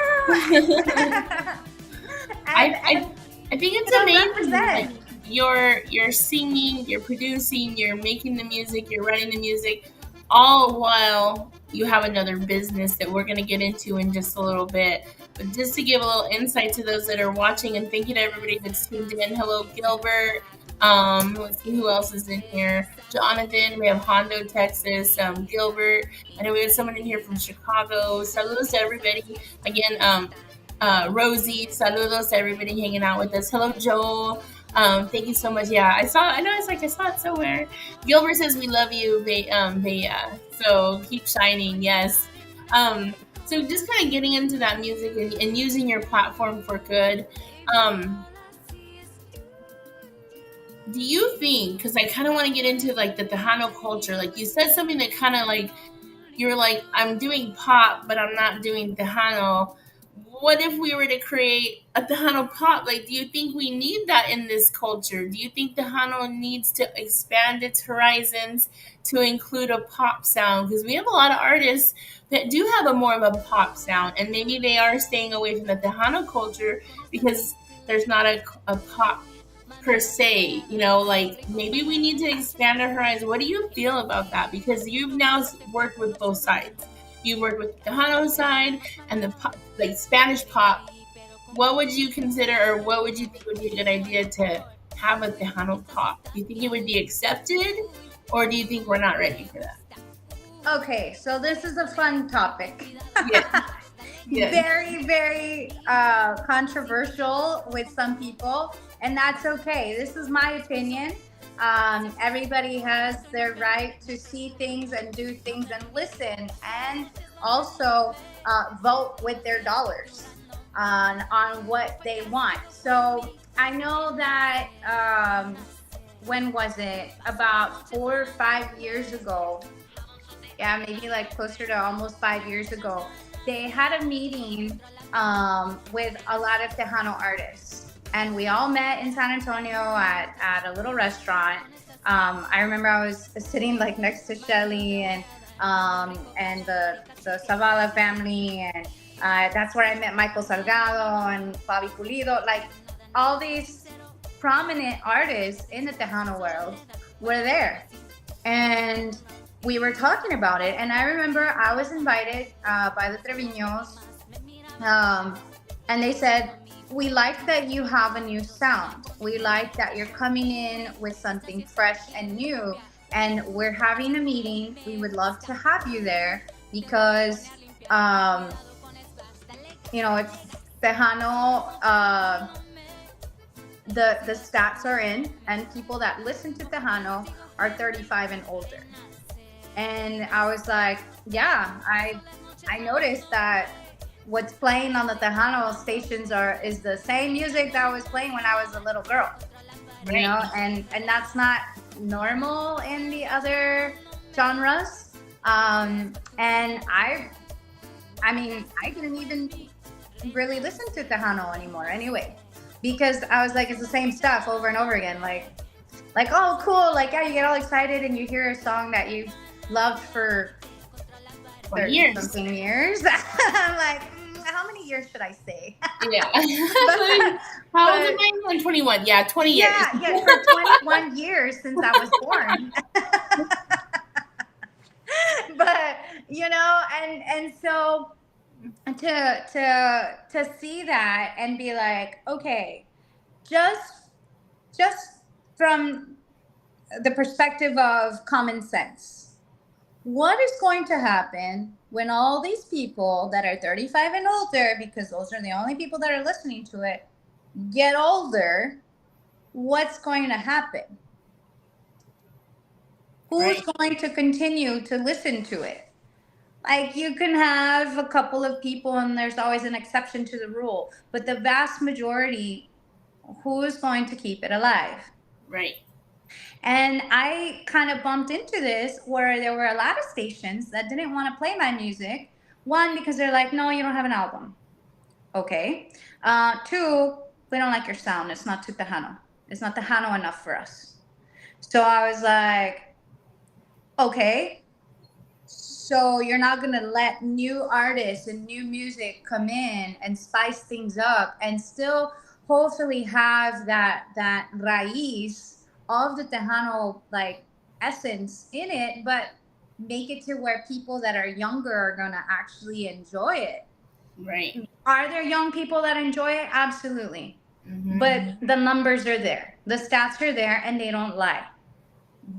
I think it's amazing. Like, Represent. you're singing, you're producing, you're making the music, you're writing the music, all while you have another business that we're going to get into in just a little bit. But just to give a little insight to those that are watching, and thank you to everybody that's tuned in. Hello, Gilbert. Let's see who else is in here. Jonathan, we have Hondo, Texas. Gilbert. I know we have someone in here from Chicago. Saludos to everybody. Again, Rosie, saludos to everybody hanging out with us. Hello, Joel. Thank you so much. Yeah, I saw it somewhere. Gilbert says we love you, Bea. So keep shining. Yes. So just kind of getting into that music and using your platform for good. Do you think, because I kind of want to get into like the Tejano culture, like you said something that kind of like, you're like, I'm doing pop, but I'm not doing Tejano. What if we were to create a Tejano pop? Like, do you think we need that in this culture? Do you think Tejano needs to expand its horizons to include a pop sound? Because we have a lot of artists that do have a more of a pop sound, and maybe they are staying away from the Tejano culture because there's not a pop per se, like maybe we need to expand our horizon. What do you feel about that? Because you've now worked with both sides. You've worked with the Tejano side and the pop, like Spanish pop. What would you consider, or what would you think would be a good idea to have a Tejano pop? Do you think it would be accepted, or do you think we're not ready for that? Okay, so this is a fun topic. Yeah. Yeah. Very, very controversial with some people, and that's okay. This is my opinion. Everybody has their right to see things and do things and listen, and also vote with their dollars on what they want. So I know that when was it? About 4 or 5 years ago. Yeah, maybe like closer to almost 5 years ago. They had a meeting with a lot of Tejano artists, and we all met in San Antonio at a little restaurant. I remember I was sitting like next to Shelly and the Zavala family, and that's where I met Michael Salgado and Bobby Pulido. Like all these prominent artists in the Tejano world were there, and we were talking about it. And I remember I was invited by the Treviños, and they said, we like that you have a new sound. We like that you're coming in with something fresh and new, and we're having a meeting. We would love to have you there because, it's Tejano, the stats are in, and people that listen to Tejano are 35 and older. And I was like, yeah, I noticed that what's playing on the Tejano stations is the same music that was playing when I was a little girl, and that's not normal in the other genres. And I didn't even really listen to Tejano anymore anyway, because I was like, it's the same stuff over and over again. Like, oh, cool. Like, yeah, you get all excited and you hear a song that you've loved for 30 something years. I'm like, how many years should I say? Yeah. How old am I? I'm 21. Yeah, 20 years. Yeah, for 21 years since I was born. But, and so to see that and be like, okay, just just from the perspective of common sense, what is going to happen when all these people that are 35 and older, because those are the only people that are listening to it, get older? What's going to happen? Who's Right. going to continue to listen to it? Like, you can have a couple of people, and there's always an exception to the rule, but the vast majority, who is going to keep it alive? Right. And I kind of bumped into this where there were a lot of stations that didn't want to play my music. One, because they're like, no, you don't have an album. Okay. Two, we don't like your sound. It's not too Tejano. It's not Tejano enough for us. So I was like, okay. So you're not going to let new artists and new music come in and spice things up and still hopefully have that raíz of the Tejano like essence in it, but make it to where people that are younger are going to actually enjoy it. Right. Are there young people that enjoy it? Absolutely. Mm-hmm. But the numbers are there. The stats are there, and they don't lie.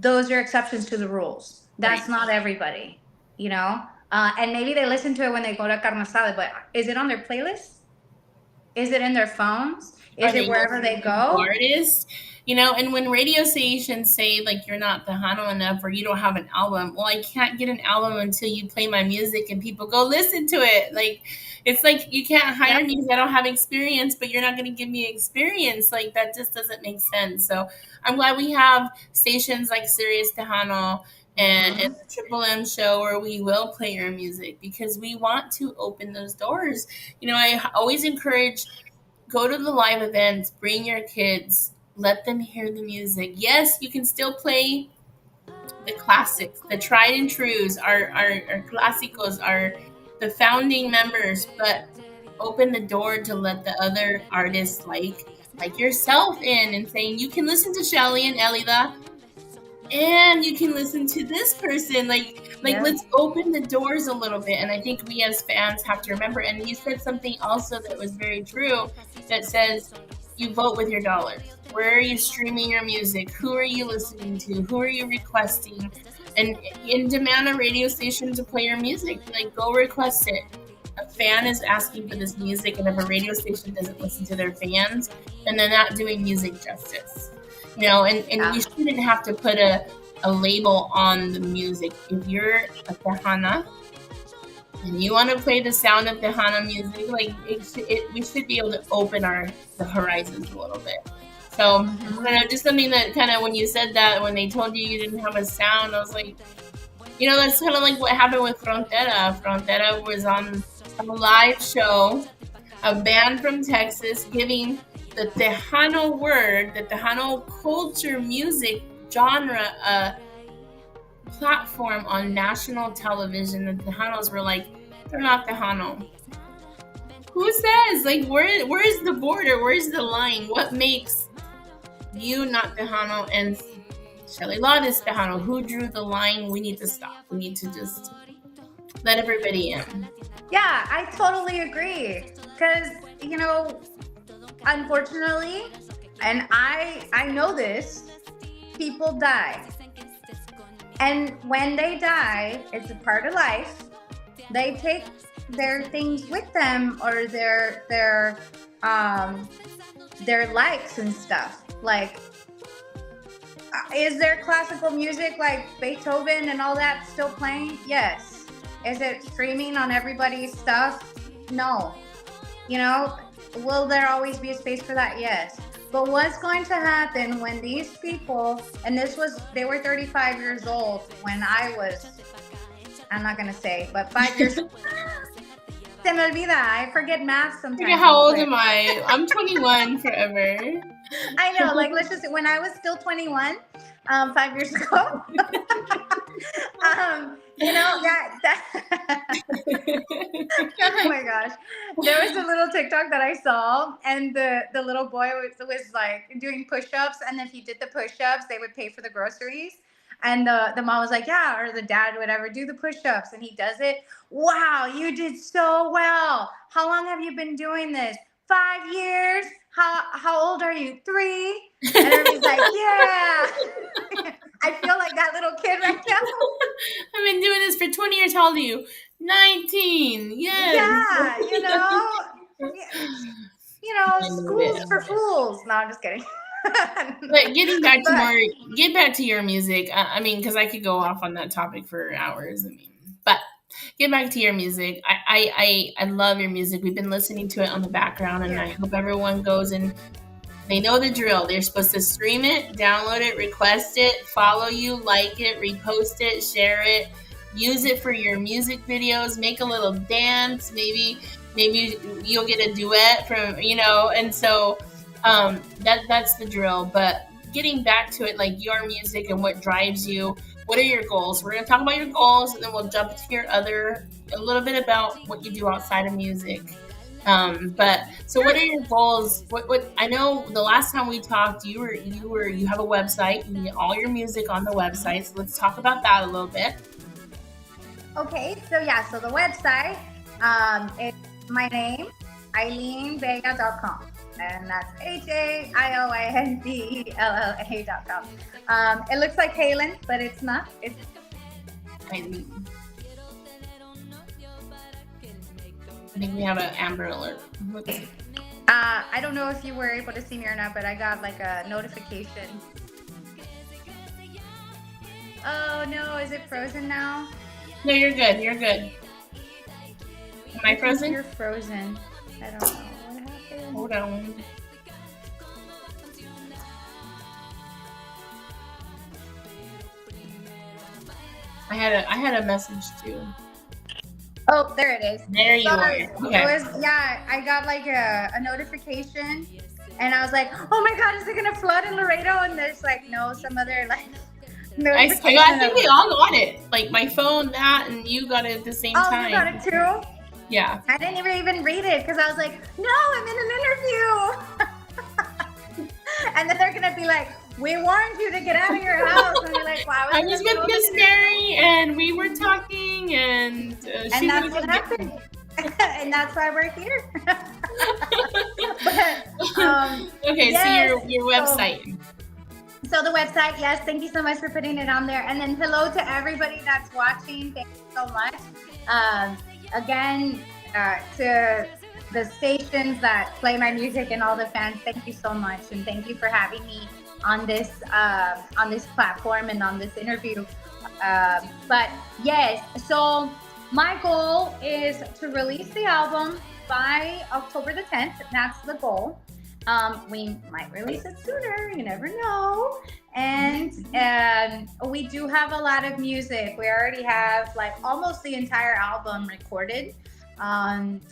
Those are exceptions to the rules. That's Right. not everybody, you know? And maybe they listen to it when they go to carne asada, but is it on their playlist? Is it in their phones? Are Is it they wherever they listening to go? artists? And when radio stations say like you're not Tejano enough or you don't have an album, well, I can't get an album until you play my music and people go listen to it. Like it's like you can't hire Yep. me because I don't have experience, but you're not going to give me experience. Like that just doesn't make sense. So I'm glad we have stations like Sirius Tejano and Mhm. the Triple M show where we will play your music because we want to open those doors. I always encourage go to the live events, bring your kids, let them hear the music. Yes, you can still play the classics, the tried and trues, our clásicos, the founding members, but open the door to let the other artists like yourself in and saying you can listen to Shelly and Elida and you can listen to this person like Yep. let's open the doors a little bit. And I think we as fans have to remember, and you said something also that was very true, that says you vote with your dollars. Where are you streaming your music? Who are you listening to? Who are you requesting? And demand a radio station to play your music. Like, go request it. A fan is asking for this music, and if a radio station doesn't listen to their fans, then they're not doing music justice. And Yeah. you shouldn't have to put a label on the music. If you're a Tejana and you want to play the sound of Tejana music, like we should be able to open the horizons a little bit. So, just something that kind of when you said that, when they told you didn't have a sound, I was like, that's kind of like what happened with Frontera. Frontera was on a live show, a band from Texas giving the Tejano word, the Tejano culture music genre, a platform on national television. The Tejanos were like, they're not Tejano. Who says? Like, where's the border? Where's the line? What makes you not Tejano and Shelly Lott is Tejano? Who drew the line? We need to stop. We need to just let everybody in. Yeah, I totally agree. Because, unfortunately, and I know this, people die. And when they die, it's a part of life. They take their things with them, or their likes and stuff. Like, is there classical music like Beethoven and all that still playing? Yes. Is it streaming on everybody's stuff? No. Will there always be a space for that? Yes. But what's going to happen when these people, and they were 35 years old when I'm not going to say, but 5 years. Se me olvida. I forget math sometimes. How old am I? I'm 21 forever. I know. Like, let's just say when I was still 21, 5 years ago. Oh my gosh, there was a little TikTok that I saw, and the little boy was like doing push-ups, and if he did the push-ups, they would pay for the groceries. And the mom was like, yeah, or the dad, whatever, do the push-ups. And he does it. Wow, you did so well. How long have you been doing this? 5 years. How old are you? 3. And everybody's like, yeah. I feel like that little kid right now. I've been doing this for 20 years. How old are you? 19. Yes. Yeah, school's for fools. No, I'm just kidding. But get back to your music. I mean, because I could go off on that topic for hours. I mean, but get back to your music. I love your music. We've been listening to it on the background, and I hope everyone goes and they know the drill. They're supposed to stream it, download it, request it, follow you, like it, repost it, share it, use it for your music videos, make a little dance. Maybe you'll get a duet from, and so that's the drill. But getting back to it, like your music and what drives you, what are your goals? We're going to talk about your goals, and then we'll jump to a little bit about what you do outside of music. What are your goals? What I know the last time we talked, you have a website, you get all your music on the website. So let's talk about that a little bit. Okay, so the website, it's my name, HailynVega.com, and that's HAILYNDELLA.com. It looks like Hailyn, but it's not. It's Hailyn. I think we have an Amber Alert. I don't know if you were able to see me or not, but I got like a notification. Oh no, is it frozen now? No, you're good. You're good. Am I frozen? You're frozen. I don't know what happened. Hold on. I had a message too. Oh, there it is. There you are. Okay. I got like a notification, and I was like, oh my God, is it gonna flood in Laredo? And there's like, no, some other like notification. I think we all got it. Like my phone, that, and you got it at the same time. Oh, you got it too? Yeah. I didn't even read it because I was like, no, I'm in an interview. And then they're gonna be like, we warned you to get out of your house. And you're like, wow. I was with Miss Mary, and we were talking, and that's what happened. And that's why we're here. Okay, yes, so your website. So the website, yes, thank you so much for putting it on there. And then hello to everybody that's watching. Thank you so much. Again, to the stations that play my music and all the fans, thank you so much, and thank you for having me on this platform and on this interview. But yes, so my goal is to release the album by October the 10th. That's the goal. We might release it sooner, you never know. And we do have a lot of music. We already have like almost the entire album recorded. And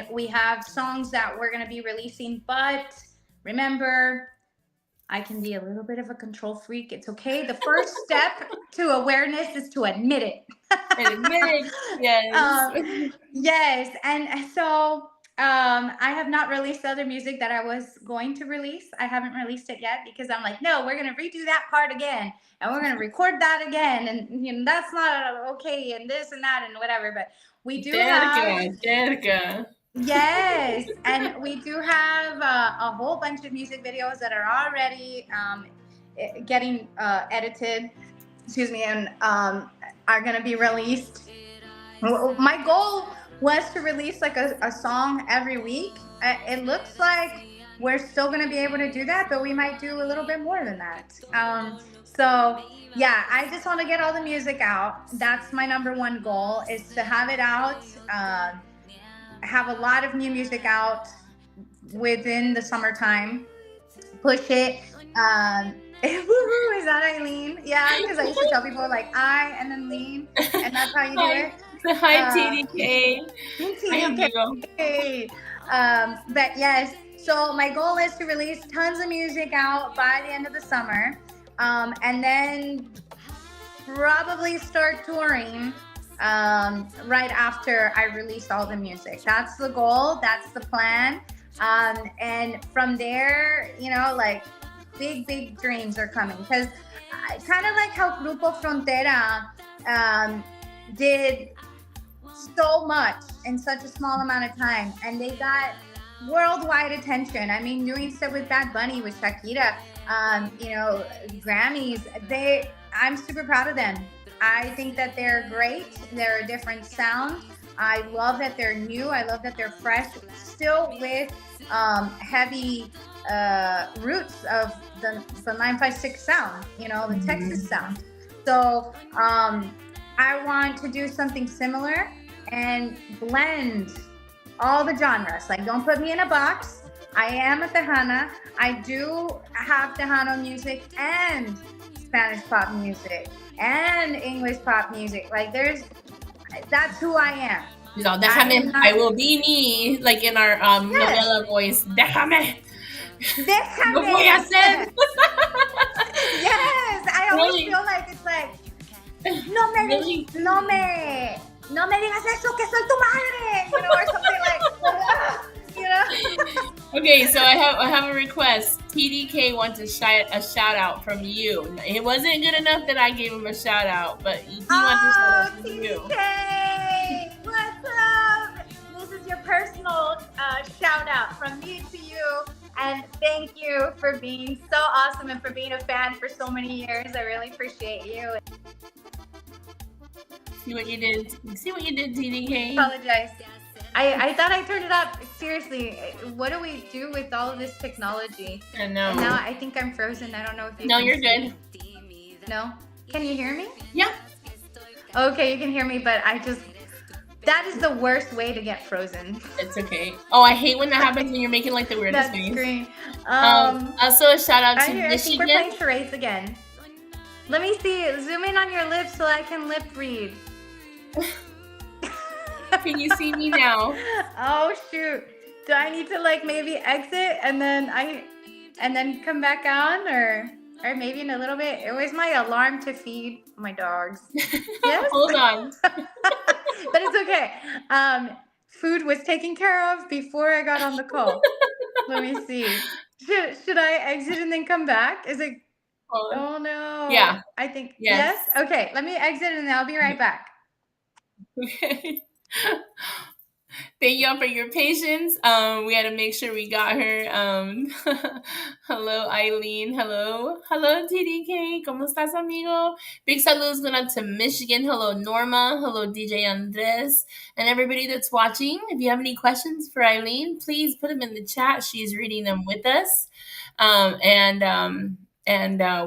we have songs that we're going to be releasing, but remember, I can be a little bit of a control freak. It's okay. The first step to awareness is to admit it. Admit it, yes. Yes. And so I have not released other music that I was going to release. I haven't released it yet because I'm like, no, we're going to redo that part again. And we're going to record that again. And that's not okay. And this and that and whatever. But we do have... Yes, and we do have a whole bunch of music videos that are already getting edited, and are going to be released. My goal was to release like a song every week. It looks like we're still going to be able to do that, but we might do a little bit more than that. So yeah, I just want to get all the music out. That's my number one goal, is to have it out. Have a lot of new music out within the summertime. Push it. Is that Hailyn? Yeah, because I used to tell people like I and then lean, and that's how you do it. Hi, TDK. TDK. But yes, so my goal is to release tons of music out by the end of the summer, and then probably start touring right after I release all the music. That's the goal. That's the plan. And from there, big dreams are coming, because kind of like how Grupo Frontera did so much in such a small amount of time, and they got worldwide attention. I mean, doing stuff with Bad Bunny, with Shakira, Grammys. I'm super proud of them. I think that they're great. They're a different sound. I love that they're new. I love that they're fresh, still with heavy roots of the 956 sound, the Texas sound. So I want to do something similar and blend all the genres. Like, don't put me in a box. I am a Tejana. I do have Tejano music and Spanish pop music and English pop music. Like, that's who I am. Déjame, I will be me, like in our novela voice. Déjame. Lo voy a hacer. Yes, I always feel like it's like, no me digas eso, que soy tu madre, or something like, Okay, so I have a request. TDK wants a shout out from you. It wasn't good enough that I gave him a shout out, but he wants a shout out from you. TDK, what's up? This is your personal shout out from me to you, and thank you for being so awesome and for being a fan for so many years. I really appreciate you. See what you did, TDK? Apologize. I thought I turned it up. Seriously, what do we do with all of this technology? I know. And now I think I'm frozen. I don't know if you. No, you're good. No? Can you hear me? Yeah. Okay, you can hear me, but that is the worst way to get frozen. It's okay. Oh, I hate when that happens when you're making like the weirdest face. Screen. Also a shout out to Michigan. I think we're playing charades again. Let me see. Zoom in on your lips so I can lip read. Can you see me now? Oh shoot. Do I need to like maybe exit and then come back on, or maybe in a little bit? It was my alarm to feed my dogs. Yes? Hold on. But it's okay. Food was taken care of before I got on the call. Let me see. Should I exit and then come back? Is it? Oh no. Yeah. I think yes. Okay. Let me exit and I'll be right back. Okay. Thank y'all for your patience. We had to make sure we got her. Hello, Hailyn. Hello, TDK. ¿Cómo estás, amigo? Big saludos going out to Michigan. Hello, Norma. Hello, DJ Andres. And everybody that's watching. If you have any questions for Hailyn, please put them in the chat. She's reading them with us. And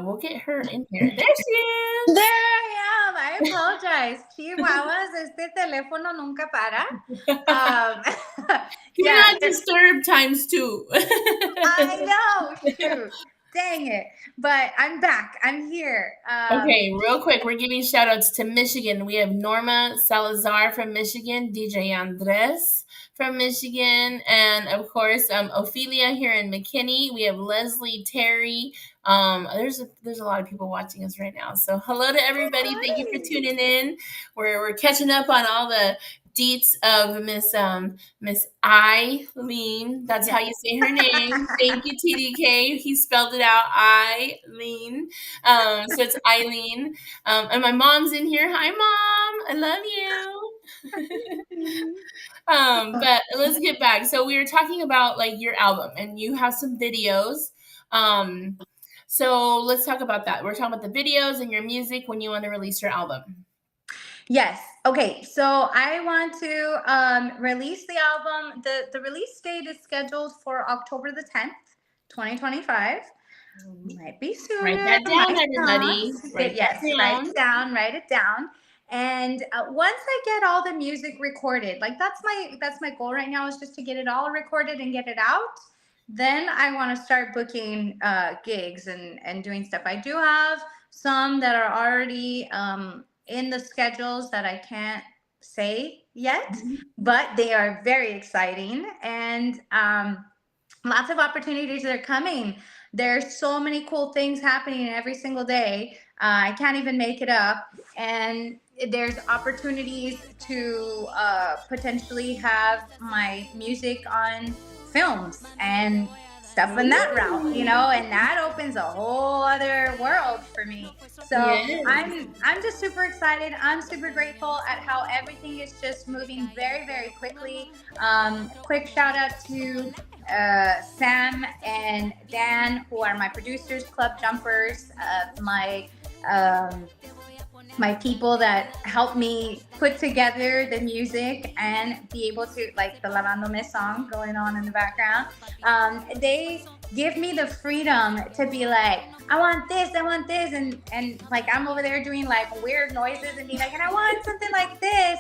we'll get her in here. There she is. There I am. I apologize. Chihuahuas, este teléfono nunca para. You're not disturbed times two. I know. Shoot. Dang it. But I'm back. I'm here. Okay, real quick. We're giving shout outs to Michigan. We have Norma Salazar from Michigan, DJ Andres from Michigan, and of course, Ophelia here in McKinney. We have Leslie, Terry. There's a lot of people watching us right now. So hello to everybody. Hi. Thank you for tuning in. We're catching up on all the deets of Miss Hailyn. That's how you say her name. Thank you, TDK. He spelled it out, Hailyn. So it's Hailyn. And my mom's in here. Hi, Mom. I love you. But let's get back. So we were talking about like your album, and you have some videos. So let's talk about that. We're talking about the videos and your music when you want to release your album. Yes. Okay. So I want to release the album. The release date is scheduled for October the 10th, 2025. Might be soon. Write that down, everybody. Write it down. And once I get all the music recorded, like that's my goal right now, is just to get it all recorded and get it out. Then I want to start booking gigs and doing stuff. I do have some that are already in the schedules that I can't say yet, but they are very exciting, and lots of opportunities are coming. There's so many cool things happening every single day. I can't even make it up. And there's opportunities to potentially have my music on films and stuff in that route, you know, and that opens a whole other world for me. So I'm just super excited. I'm super grateful at how everything is just moving very, very quickly. Quick shout out to Sam and Dan, who are my producers, club jumpers, my people that help me put together the music and be able to, like the Lavándome song going on in the background. They give me the freedom to be like, I want this, and like I'm over there doing like weird noises and being like, and I want something like this.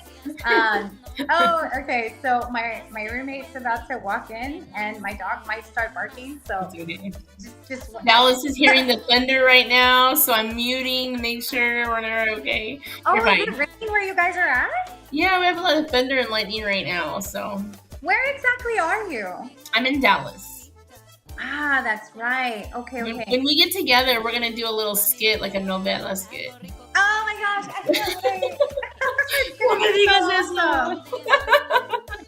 Oh, okay. So my roommate's about to walk in, and my dog might start barking. So just Dallas is hearing the thunder right now, so I'm muting to make sure we're okay. Oh, is it raining where you guys are at? Yeah, we have a lot of thunder and lightning right now. So where exactly are you? I'm in Dallas. Ah, that's right. Okay. When we get together, we're gonna do a little skit, like a novela skit. Oh my gosh, I can't wait.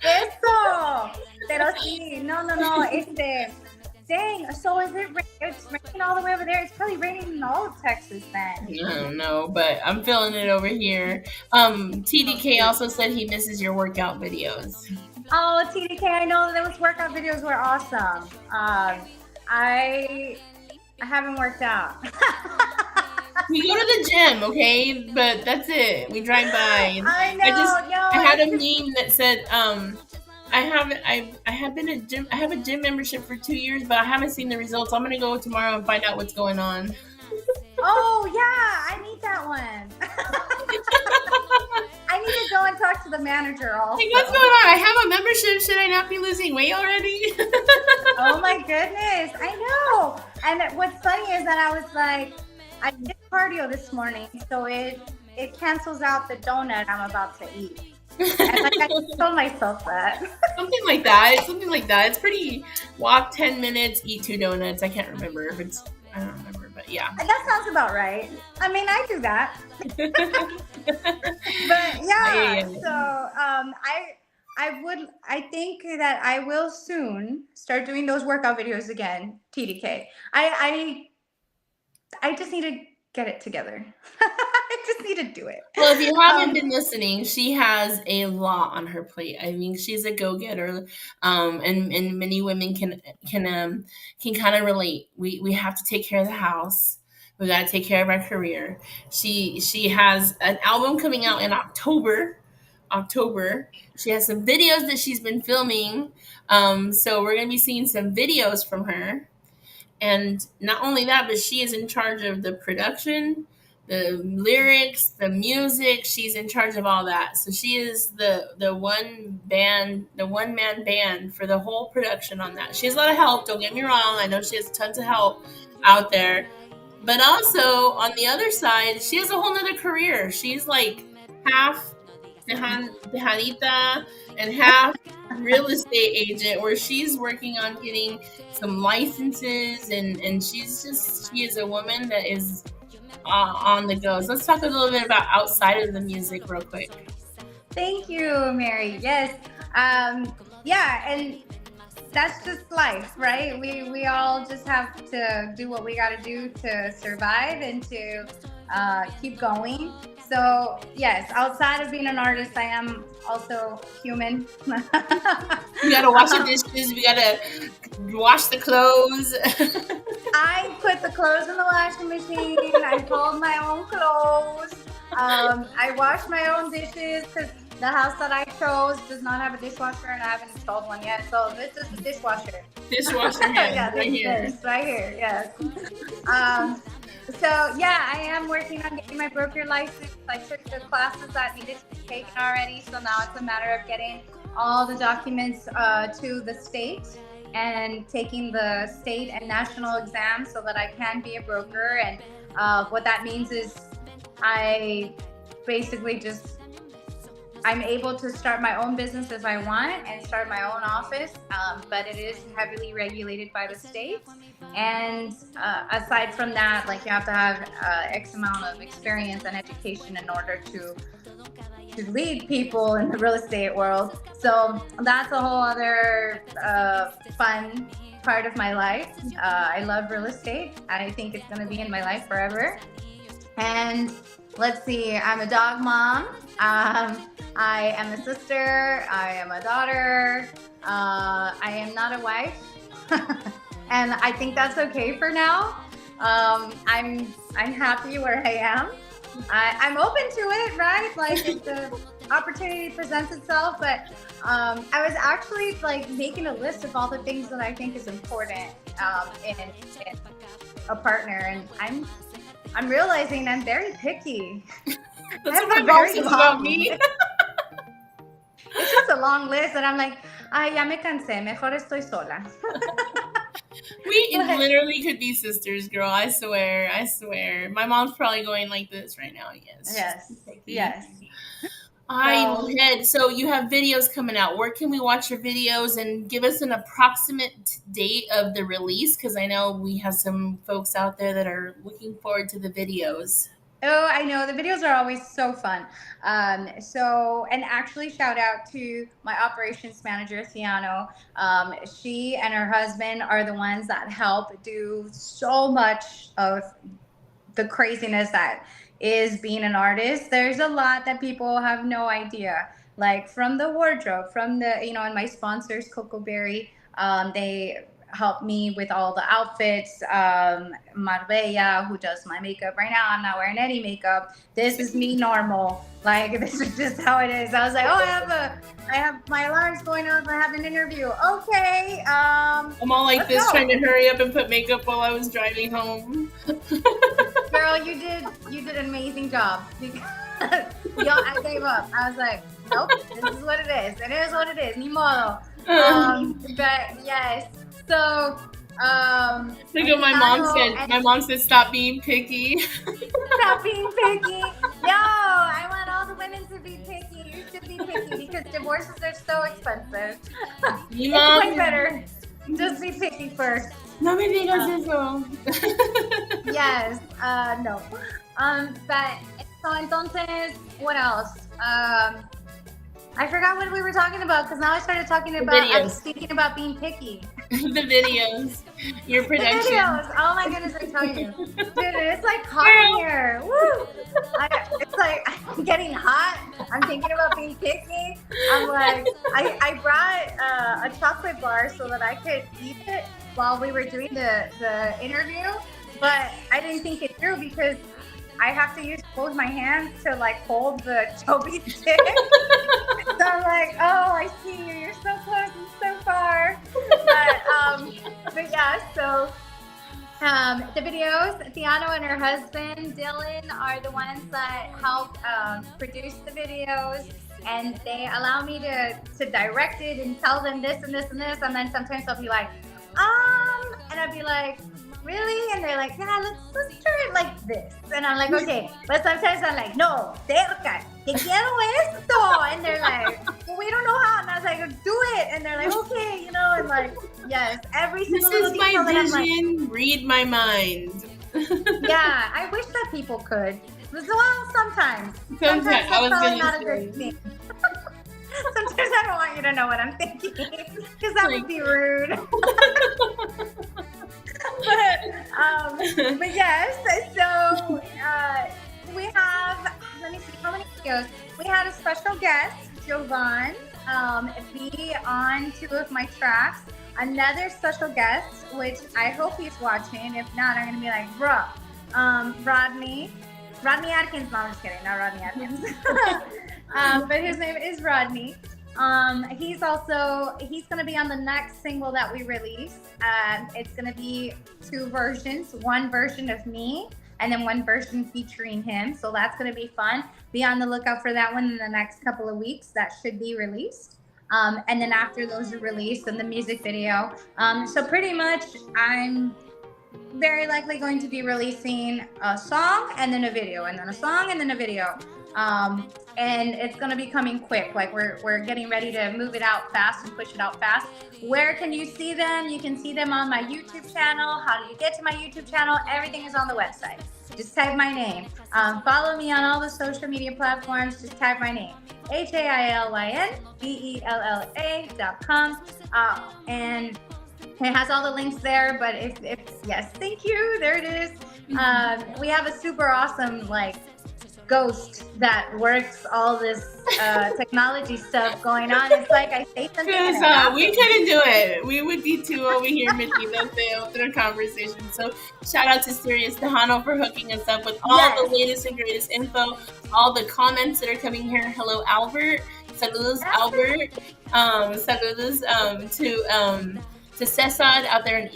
Eso. Pero sí, no. Dang, so is it's raining all the way over there? It's probably raining in all of Texas then. I don't know, but I'm feeling it over here. TDK also said he misses your workout videos. Oh, TDK, I know those workout videos were awesome. I haven't worked out. We go to the gym, okay? But that's it. We drive by. I know. I had a meme that said, I have a gym membership for 2 years, but I haven't seen the results. I'm gonna go tomorrow and find out what's going on. Oh yeah, I need that one. I need to go and talk to the manager also. Like, what's going on? I have a membership. Should I not be losing weight already? Oh my goodness, I know. And what's funny is that I was like, I did cardio this morning, so it cancels out the donut I'm about to eat. And like I told myself that. Something like that. It's pretty. Walk 10 minutes, eat 2 donuts. I can't remember if it's. I don't remember, but yeah. That sounds about right. I mean, I do that. But yeah. So I think that I will soon start doing those workout videos again. TDK. I just need to get it together. I just need to do it. Well, if you haven't been listening, she has a lot on her plate. I mean, she's a go-getter, and many women can kind of relate. We have to take care of the house. We got to take care of our career. She has an album coming out in October. She has some videos that she's been filming. So we're gonna be seeing some videos from her. And not only that, but she is in charge of the production, the lyrics, the music. She's in charge of all that. So she is the one man band for the whole production on that. She has a lot of help. Don't get me wrong. I know she has tons of help out there. But also on the other side, she has a whole nother career. She's like half Tejanita and half real estate agent, where she's working on getting some licenses, and she is a woman that is on the go. So let's talk a little bit about outside of the music real quick. Thank you, Mary. Yes. Yeah, and that's just life, right? We all just have to do what we got to do to survive and to keep going. So yes, outside of being an artist, I am also human. We gotta wash the dishes. We gotta wash the clothes. I put the clothes in the washing machine. I fold my own clothes. I wash my own dishes because the house that I chose does not have a dishwasher, and I haven't installed one yet. So this is the dishwasher. Dishwasher, yeah, right here. Yes. So yeah, I am working on getting my broker license. I took the classes that needed to be taken already, so now it's a matter of getting all the documents to the state and taking the state and national exams so that I can be a broker. And what that means is I basically I'm able to start my own business if I want and start my own office, but it is heavily regulated by the state. And aside from that, like you have to have X amount of experience and education in order to lead people in the real estate world. So that's a whole other fun part of my life. I love real estate. I think it's going to be in my life forever. And let's see, I'm a dog mom. I am a sister. I am a daughter. I am not a wife. And I think that's okay for now. I'm happy where I am. I'm open to it, right? Like if the opportunity presents itself. But I was actually like making a list of all the things that I think is important in a partner, and I'm realizing I'm very picky. That's what my mom says about me. It's just a long list, and I'm like, ay, ya me cansé, mejor estoy sola. We literally could be sisters, girl. I swear. My mom's probably going like this right now. Yes. So you have videos coming out. Where can we watch your videos, and give us an approximate date of the release? Because I know we have some folks out there that are looking forward to the videos. Oh, I know. The videos are always so fun. And actually shout out to my operations manager, Ciano. She and her husband are the ones that help do so much of the craziness that is being an artist. There's a lot that people have no idea. Like from the wardrobe, from the, and my sponsors, Coco Berry, they help me with all the outfits. Marbella, who does my makeup right now, I'm not wearing any makeup. This is me normal. Like, this is just how it is. I was like, oh, I have my alarms going off. I have an interview. Okay. I'm all like this, trying to hurry up and put makeup while I was driving home. Girl, you did an amazing job. I gave up. I was like, nope, this is what it is. It is what it is. Ni modo. But yes. So, look at my mom said. My mom said, "Stop being picky." Stop being picky. No, I want all the women to be picky. You should be picky because divorces are so expensive. It's way better. Just be picky first. No me digas eso. Yes. No. But so entonces, what else? I forgot what we were talking about because now I started talking about. I was thinking about being picky. The videos, your production. The videos. Oh my goodness, I tell you, dude, it's like hot in here. Woo! It's like I'm getting hot. I'm thinking about being picky. I'm like, I brought a chocolate bar so that I could eat it while we were doing the interview, but I didn't think it through because I have to use both my hands to like hold the Toby stick. So I'm like, oh, I see you. You're so close and so far. But yeah, so the videos, Tiano and her husband, Dylan, are the ones that help produce the videos. And they allow me to direct it and tell them this and this and this. And then sometimes I'll be like, and I'll be like, really? And they're like, yeah, let's try it like this. And I'm like, okay. But sometimes I'm like, no, cerca, te quiero esto. And they're like, well, we don't know how. And I was like, do it. And they're like, okay, and like, yes, every single this little is my vision. Like, read my mind. Yeah, I wish that people could. Well, sometimes I was probably not a good thing. Sometimes I don't want you to know what I'm thinking because that would be rude. But yes, so we have, let me see, how many videos? We had a special guest, Jovan, be on 2 of my tracks. Another special guest, which I hope he's watching. If not, I'm going to be like, bro, Rodney Atkins. No, I'm just kidding, not Rodney Atkins. But his name is Rodney. He's going to be on the next single that we release. It's going to be 2 versions, one version of me and then one version featuring him. So that's going to be fun. Be on the lookout for that one in the next couple of weeks. That should be released. And then after those are released and the music video. So pretty much I'm very likely going to be releasing a song and then a video and then a song and then a video. And it's going to be coming quick. Like we're getting ready to move it out fast and push it out fast. Where can you see them? You can see them on my YouTube channel. How do you get to my YouTube channel? Everything is on the website. Just type my name. Follow me on all the social media platforms. Just type my name. HAILYNBELLA.com. And It has all the links there, but if yes, thank you. There it is. We have a super awesome like ghost that works all this technology stuff going on. It's like I say something and it we happens. couldn't do it. We would be two over here metidos de otra conversation. So shout out to Sirius Tejano for hooking us up with all Yes. the latest and greatest info, all the comments that are coming here. Hello, Albert. Saludos, Albert. Saludos to Cesar out there in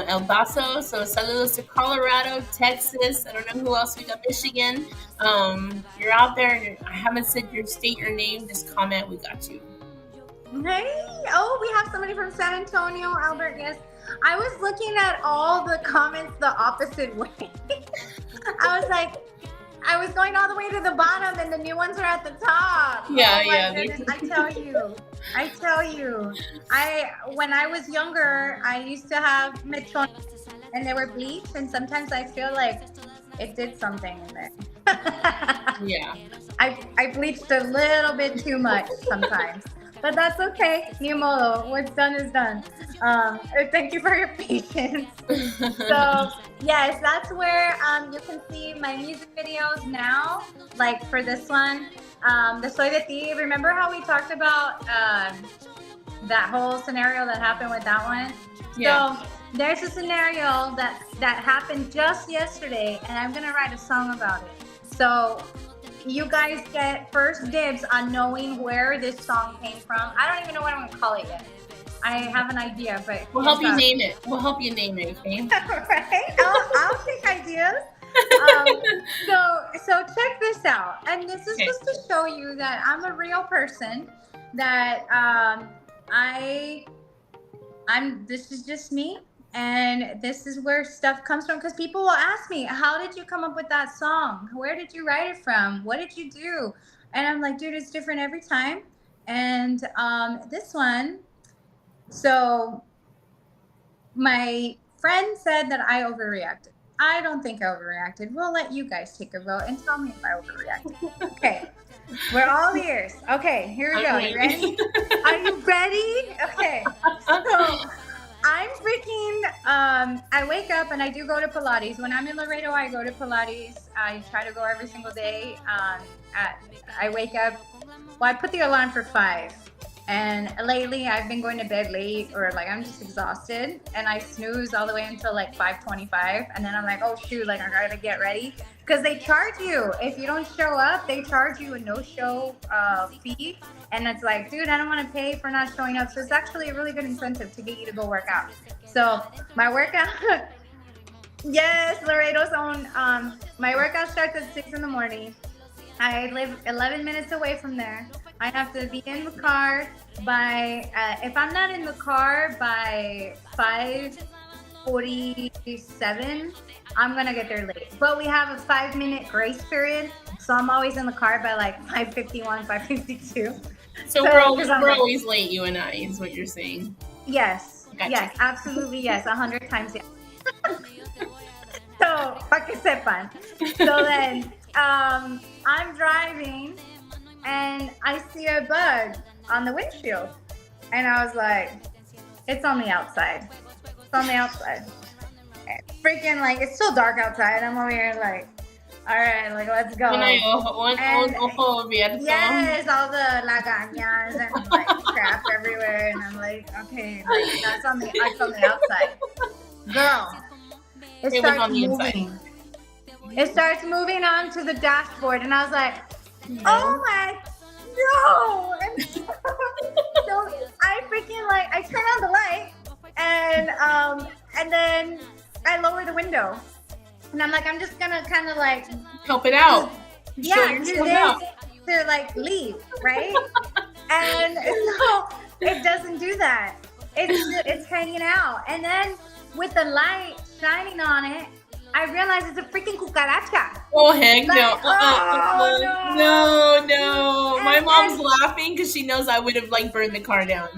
El Paso. So saludos to Colorado, Texas. I don't know who else we got. Michigan. You're out there and I haven't said your state or name. Just comment. We got you. Hey, oh, we have somebody from San Antonio, Albert. Yes, I was looking at all the comments the opposite way. I was like, I was going all the way to the bottom, and the new ones are at the top. Yeah, oh my yeah. goodness. I tell you. When I was younger, I used to have mechon, and they were bleached, and sometimes I feel like it did something in there. Yeah. I bleached a little bit too much sometimes. But that's okay. Ni modo. What's done is done. Thank you for your patience. So, yes, that's where you can see my music videos now. Like for this one, the Soy de Ti. Remember how we talked about that whole scenario that happened with that one? Yeah. So, there's a scenario that happened just yesterday, and I'm going to write a song about it. So, you guys get first dibs on knowing where this song came from. I don't even know what I'm gonna call it yet. I have an idea, but we'll help you name it. We'll help you name it, okay? Right? I'll take ideas. So check this out, and this is just to show you that I'm a real person. That this is just me. And this is where stuff comes from, because people will ask me, how did you come up with that song? Where did you write it from? What did you do? And I'm like, dude, it's different every time. And this one, so my friend said that I overreacted. I don't think I overreacted. We'll let you guys take a vote and tell me if I overreacted. Okay. We're all ears. Okay, here we go. You ready? Are you ready? Okay. So I'm freaking, I wake up and I do go to Pilates. When I'm in Laredo, I go to Pilates. I try to go every single day. I wake up, well, I put the alarm for 5. And lately I've been going to bed late, or like I'm just exhausted, and I snooze all the way until like 5:25. And then I'm like, oh shoot, like I gotta get ready. Because they charge you. If you don't show up, they charge you a no-show fee. And it's like, dude, I don't want to pay for not showing up. So it's actually a really good incentive to get you to go work out. So my workout, yes, Laredo's own. My workout starts at 6 in the morning. I live 11 minutes away from there. I have to be in the car by, if I'm not in the car by 5:47, I'm going to get there late. But we have a 5-minute grace period. So I'm always in the car by like 5:51, 5:52. So we're always late, you and I, is what you're saying. Yes. Gotcha. Yes, absolutely. Yes. 100 times yes. So, para que sepan. So then, I'm driving and I see a bug on the windshield. And I was like, it's on the outside. It's on the outside. Freaking like, it's still dark outside. I'm over here like, all right, like, let's go. Yes, all the lagañas and like crap everywhere. And I'm like, okay, like, that's on the outside. Girl, it starts moving. It starts moving onto the dashboard. And I was like, oh my, no. And so I freaking like, I turn on the light and then I lower the window. And I'm like, I'm just gonna kind of like help it out. Yeah, to like leave, right? And so it doesn't do that. It's hanging out. And then with the light shining on it, I realize it's a freaking cucaracha. Oh heck like, no! No! My mom's laughing because she knows I would have like burned the car down.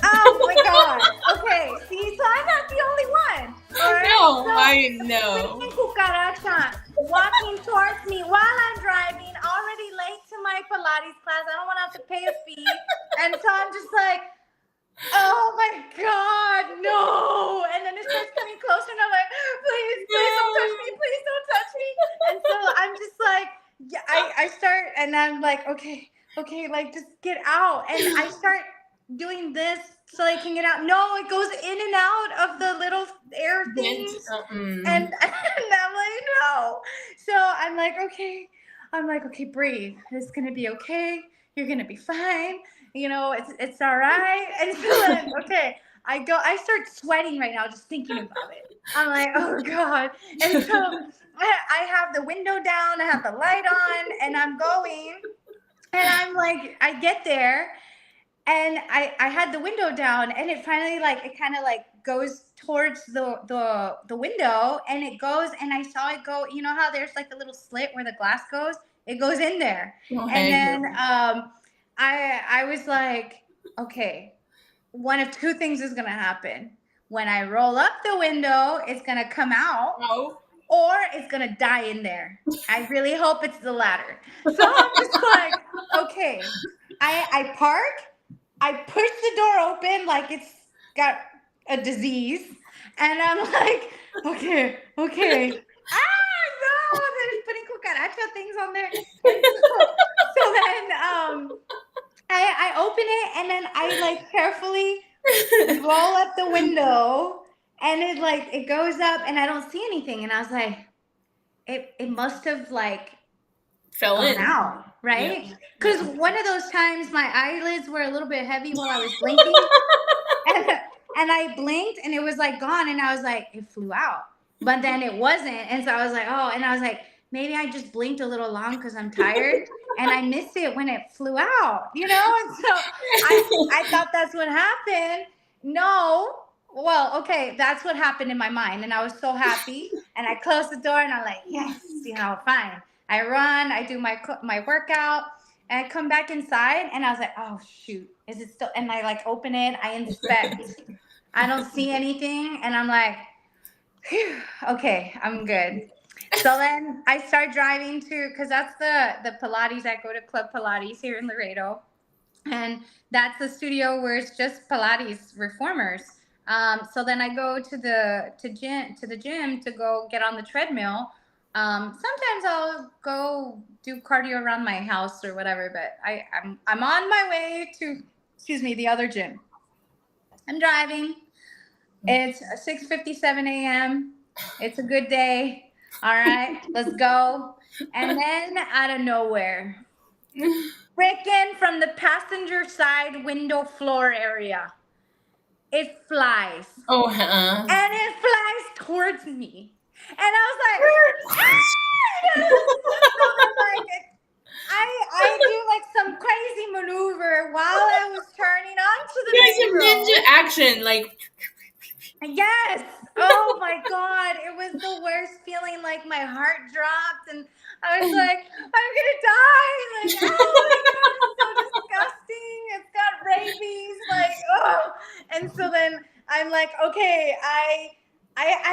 Oh my god! Okay, see, so I'm not the only one. Right? No, so I know. Freaking cucaracha walking towards me while I'm driving, already late to my Pilates class. I don't want to have to pay a fee, and so I'm just like, Oh my God, no. And then it starts coming closer, and I'm like, please don't touch me. Please don't touch me. And so I'm just like, yeah, I start, and I'm like, okay, like just get out. And I start doing this so I can get out. No, it goes in and out of the little air Vent. things. And I'm like, no. So I'm like, okay, breathe. It's gonna be okay. You're gonna be fine. It's all right. And so then, okay, I start sweating right now just thinking about it. I'm like, oh God. And so I have the window down, I have the light on, and I'm going, and I'm like, I get there, and I had the window down, and it finally, like, it kind of like goes towards the window, and it goes, and I saw it go. You know how there's like the little slit where the glass goes? It goes in there. And then I was like, okay, one of two things is gonna happen. When I roll up the window, it's gonna come out, Oh. or it's gonna die in there. I really hope it's the latter. So I'm just like, okay. I park, I push the door open like it's got a disease, and I'm like, okay. No, they're putting cucaracha things on there. And so then I open it, and then I like carefully roll up the window, and it goes up, and I don't see anything, and I was like, it must have like Fell gone in. out, right? Yeah. Because one of those times my eyelids were a little bit heavy while I was blinking, and I blinked, and it was like gone, and I was like, it flew out, but then it wasn't, and so I was like, oh, and I was like, maybe I just blinked a little long because I'm tired, and I missed it when it flew out, and so I thought that's what happened. No. Well, okay, that's what happened in my mind, and I was so happy, and I closed the door, and I'm like, yes, fine. I run, I do my workout, and I come back inside, and I was like, oh shoot, is it still? And I like open it, I inspect, I don't see anything, and I'm like, phew, okay, I'm good. So then I start driving to, because that's the Pilates. I go to Club Pilates here in Laredo, and that's the studio where it's just Pilates reformers. So then I go to the gym to go get on the treadmill. Sometimes I'll go do cardio around my house or whatever, but I'm on my way to, excuse me, the other gym. I'm driving. It's 6:57 a.m. It's a good day. All right, let's go. And then out of nowhere, freaking from the passenger side window floor area, it flies. Oh, and it flies towards me, and I was like, ah! So then, like, I do like some crazy maneuver while I was turning onto the main road. Ninja action, like. Yes. Oh my God. It was the worst feeling. Like my heart dropped, and I was like, I'm gonna die. Like, oh my God, it's so disgusting. It's got rabies. Like, oh. And so then I'm like, okay, I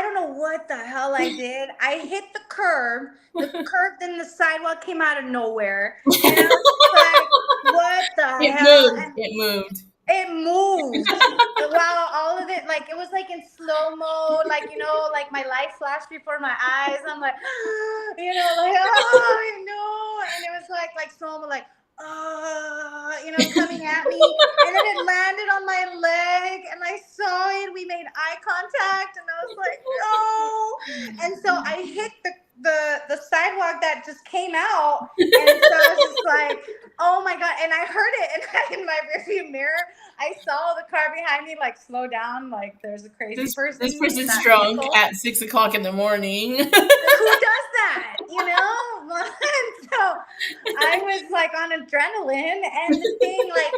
don't know what the hell I did. I hit the curb. The curb, then the sidewalk came out of nowhere. And I was like, what the hell? It moved. It moved while all of it, like, it was like in slow mo, like, like my life flashed before my eyes. I'm like, like, oh, no. And it was like slow mo, like, coming at me. And then it landed on my leg, and I saw it. We made eye contact, and I was like, no. And so I hit the sidewalk that just came out, and so I was just like, oh my God. And I heard it, and in my rearview mirror, I saw the car behind me like slow down, like there's a crazy person. This person's drunk at 6 o'clock in the morning. Who does that? And so I was like on adrenaline, and the thing, like,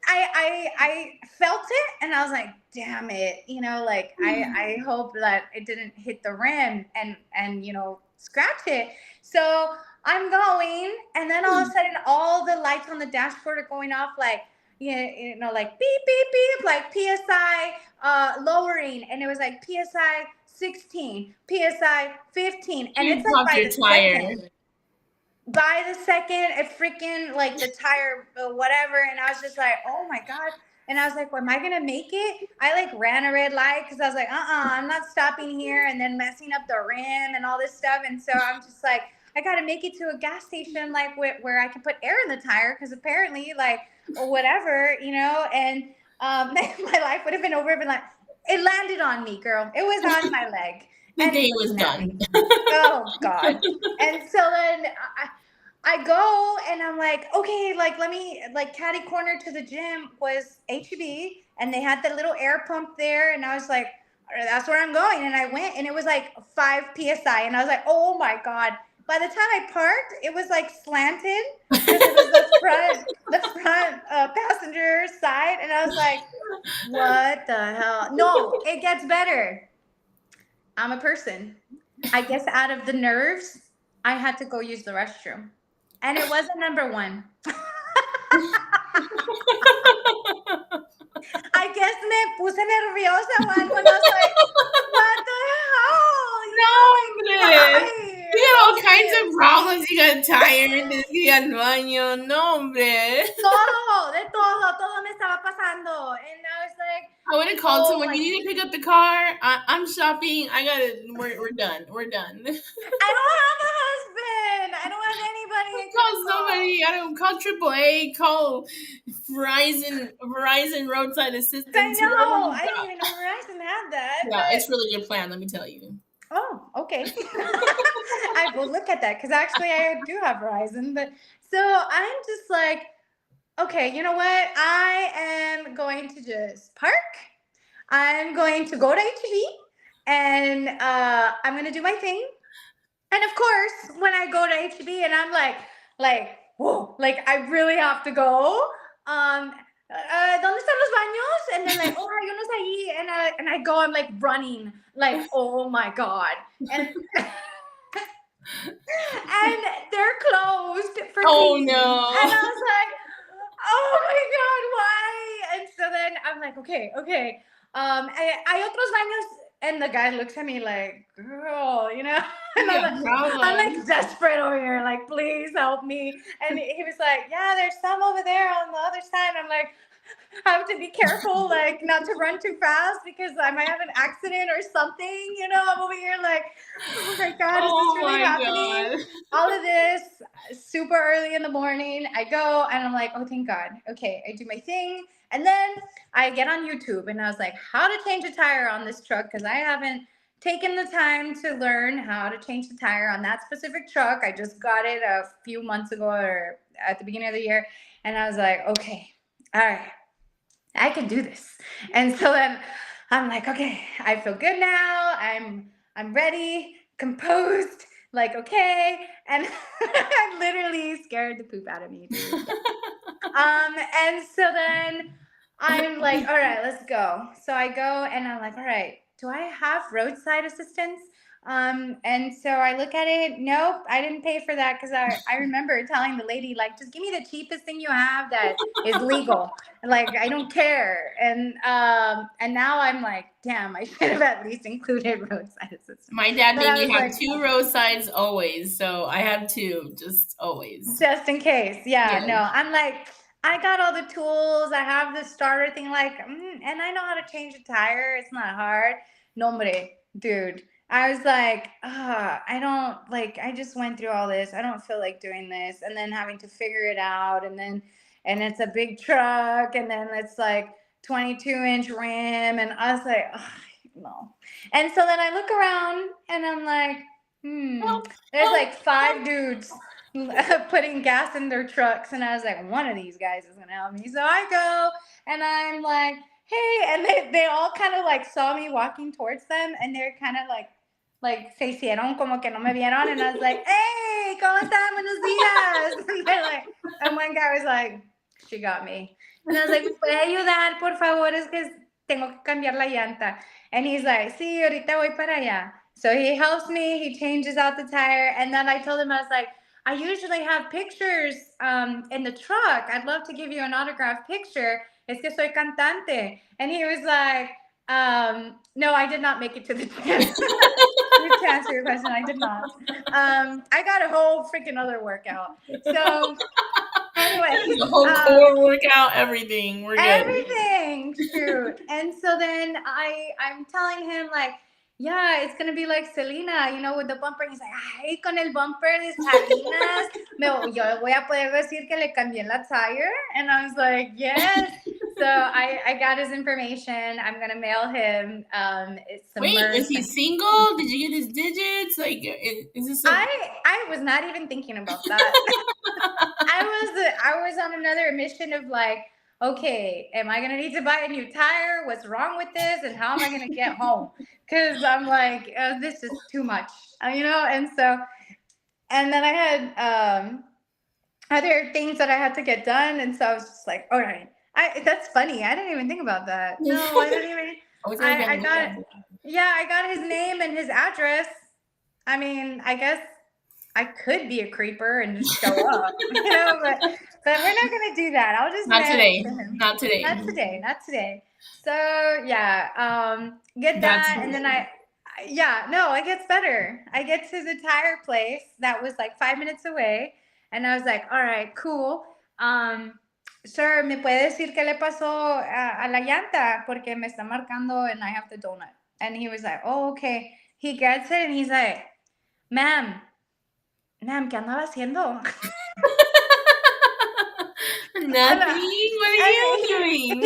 I felt it, and I was like, damn it, like, I hope that it didn't hit the rim and scratch it. So I'm going, and then all of a sudden all the lights on the dashboard are going off, like, like beep, beep, beep, like PSI lowering, and it was like PSI 16, PSI 15, and it's like by the second. By the second, it freaking, like, the tire, whatever, and I was just like, oh my God. And I was like, well, am I going to make it? I like ran a red light because I was like, I'm not stopping here and then messing up the rim and all this stuff. And so I'm just like, I got to make it to a gas station like where I can put air in the tire because apparently like or whatever, and my life would have been over. Been like, it landed on me, girl. It was on my leg. The And day was done. Oh God. And so then I go and I'm like, okay, like let me like catty corner to the gym was HEB and they had the little air pump there and I was like, that's where I'm going. And I went and it was like 5 PSI and I was like, oh my God. By the time I parked, it was like slanted because it was the front passenger side. And I was like, what the hell? No, it gets better. I'm a person. I guess out of the nerves, I had to go use the restroom. And it wasn't number 1. I guess me puse nerviosa o algo. And I was like, what the hell? No, hombre. Why? You got all kinds of problems. You got tired. You got al baño. No, hombre. Todo me estaba pasando. And I was like, I would have called someone. You need to pick up the car. I'm shopping. I got it. We're done. We're done. I don't have a husband. I don't have anybody. Call somebody. I don't call AAA. Call Verizon roadside assistance. I know. I didn't even know Verizon had that. Yeah, it's really good plan. Let me tell you. Oh, okay. I will look at that because actually I do have Verizon. But so I'm just like, okay, you know what? I am going to just park. I'm going to go to HEB and I'm going to do my thing. And of course, when I go to HEB and I'm like, whoa, like I really have to go. ¿Dónde están los baños? And then like, oh, hay unos ahí. And I go, I'm like running, like, oh my God. And and they're closed for me. No. And I was like, oh my God, why? And so then I'm like, okay. Hay otros baños. And the guy looks at me like, girl, And I'm like desperate over here, like, please help me. And he was like, yeah, there's some over there on the other side. I'm like, I have to be careful, like, not to run too fast because I might have an accident or something. I'm over here like, oh my God, is this really happening? God. All of this super early in the morning. I go and I'm like, oh, thank God. Okay, I do my thing. And then I get on YouTube and I was like, how to change a tire on this truck because I haven't taken the time to learn how to change the tire on that specific truck. I just got it a few months ago or at the beginning of the year. And I was like, okay, all right, I can do this. And so then I'm like, okay, I feel good now. I'm ready, composed, like, okay. And I literally scared the poop out of me, dude. And so then I'm like, all right, let's go. So I go and I'm like, all right, do I have roadside assistance? And so I look at it. Nope, I didn't pay for that because I remember telling the lady, like, just give me the cheapest thing you have that is legal. Like, I don't care. And now I'm like, damn, I should have at least included roadside assistance. My dad made me have 2 roadsides always. So I have 2, just always. Just in case. Yeah. No, I'm like, I got all the tools. I have the starter thing, like, and I know how to change a tire. It's not hard. No, dude. I was like, I just went through all this. I don't feel like doing this. And then having to figure it out. And it's a big truck. And then it's like 22-inch rim. And I was like, no. And so then I look around and I'm like, there's like 5 dudes putting gas in their trucks. And I was like, one of these guys is going to help me. So I go and I'm like, hey. And they all kind of like saw me walking towards them. And they're kind of like se hicieron como que no me vieron. And I was like, hey, ¿cómo están? Buenos días. And they're like, and one guy was like, she got me. And I was like, ¿me puede ayudar, por favor? Es que tengo que cambiar la llanta. And he's like, sí, ahorita voy para allá. So he helps me. He changes out the tire. And then I told him, I was like, I usually have pictures in the truck. I'd love to give you an autographed picture. Es que soy cantante. And he was like, no, I did not make it to the dance. To answer your question, I did not. I got a whole freaking other workout. So anyway, the whole core workout, everything. We're good. Everything. true. And so then I'm telling him like, yeah, it's gonna be like Selena, with the bumper. And he's like, ay, con el bumper de Salinas, yo voy a poder decir que le cambié la tire. And I was like, yes. So I got his information. I'm gonna mail him. It's some Wait, merch. is he single? Did you get his digits? Like, is this? I was not even thinking about that. I was on another mission of like, okay, am I gonna need to buy a new tire? What's wrong with this? And how am I gonna get home? Because I'm like, this is too much, And so, and then I had other things that I had to get done, and so I was just like, all right, that's funny. I didn't even think about that. No, I didn't even. I got his name and his address. I mean, I guess I could be a creeper and just show up, but we're not gonna do that. I'll just not today. Not today. So yeah, get that, and then it gets better. I get to the tire place that was like 5 minutes away, and I was like, all right, cool. Sir, ¿me puede decir qué le pasó a la llanta? Porque me está marcando and I have the donut. And he was like, oh, okay. He gets it and he's like, ma'am, ¿qué andaba haciendo? Nothing. What are you doing?